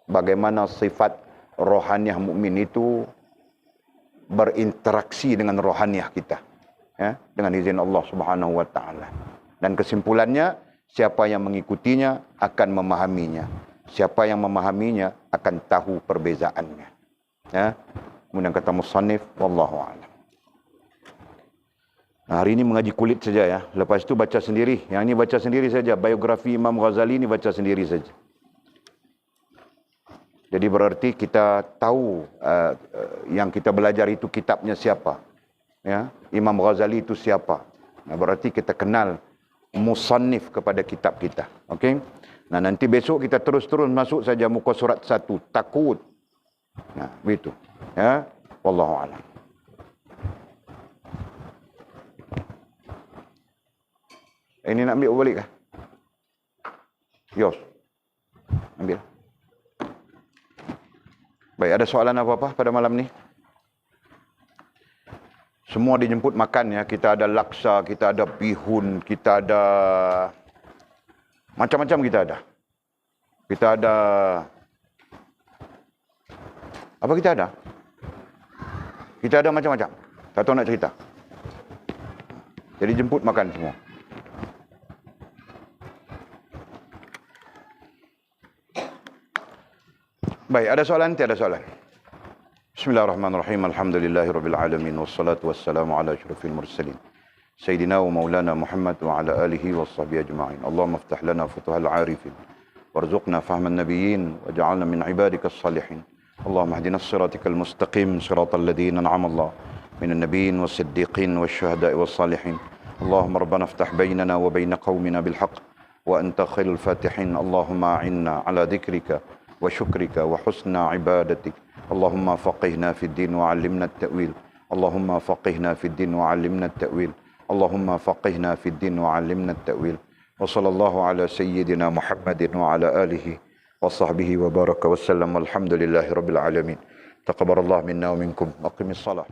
bagaimana sifat rohaniyah mukmin itu berinteraksi dengan rohaniyah kita, ya, dengan izin Allah Subhanahu wa taala. Dan kesimpulannya, siapa yang mengikutinya akan memahaminya. Siapa yang memahaminya akan tahu perbezaannya. Ya. Kemudian kata musannif, wallahu a'lam. Nah, hari ini mengaji kulit saja, ya. Lepas itu baca sendiri. Yang ini baca sendiri saja. Biografi Imam Ghazali ini baca sendiri saja. Jadi berarti kita tahu yang kita belajar itu kitabnya siapa. Ya, Imam Ghazali itu siapa. Nah, berarti kita kenal musannif kepada kitab kita. Okey? Nah, nanti besok kita terus-terus masuk saja muka surat 1. Takut. Nah, begitu. Ya, wallahu a'lam. Ini nak ambil balik kah? Yos. Ambil. Baik, ada soalan apa-apa pada malam ni? Semua dijemput makan, ya. Kita ada laksa, kita ada bihun, kita ada macam-macam, kita ada. Kita ada apa kita ada? Kita ada macam-macam. Tak tahu nak cerita. Jadi jemput makan semua. Baik, ada soalan? Tiada soalan. Bismillahirrahmanirrahim. Alhamdulillahirabbil alamin wassalatu wassalamu ala asyrafil mursalin سيدنا ومولانا محمد وعلى آله وصحبه أجمعين. اللهم افتح لنا فتوح العارفين وارزقنا فهم النبيين واجعلنا من عبادك الصالحين. اللهم اهدنا الصراطك المستقيم صراط الذين أنعم الله من النبيين والصديقين والشهداء والصالحين. اللهم ربنا افتح بيننا وبين قومنا بالحق وأنت خير الفاتحين. اللهم أعنا على ذكرك وشكرك وحسن عبادتك. اللهم فقهنا في الدين وعلمنا التأويل. اللهم فقهنا في الدين وعلمنا التأويل. اللهم فقهنا في الدين وعلمنا التأويل. وصلى الله على سيدنا محمد وعلى آله وصحبه وبارك وسلم والحمد لله رب العالمين. تقبل الله منا ومنكم. أقم الصلاة.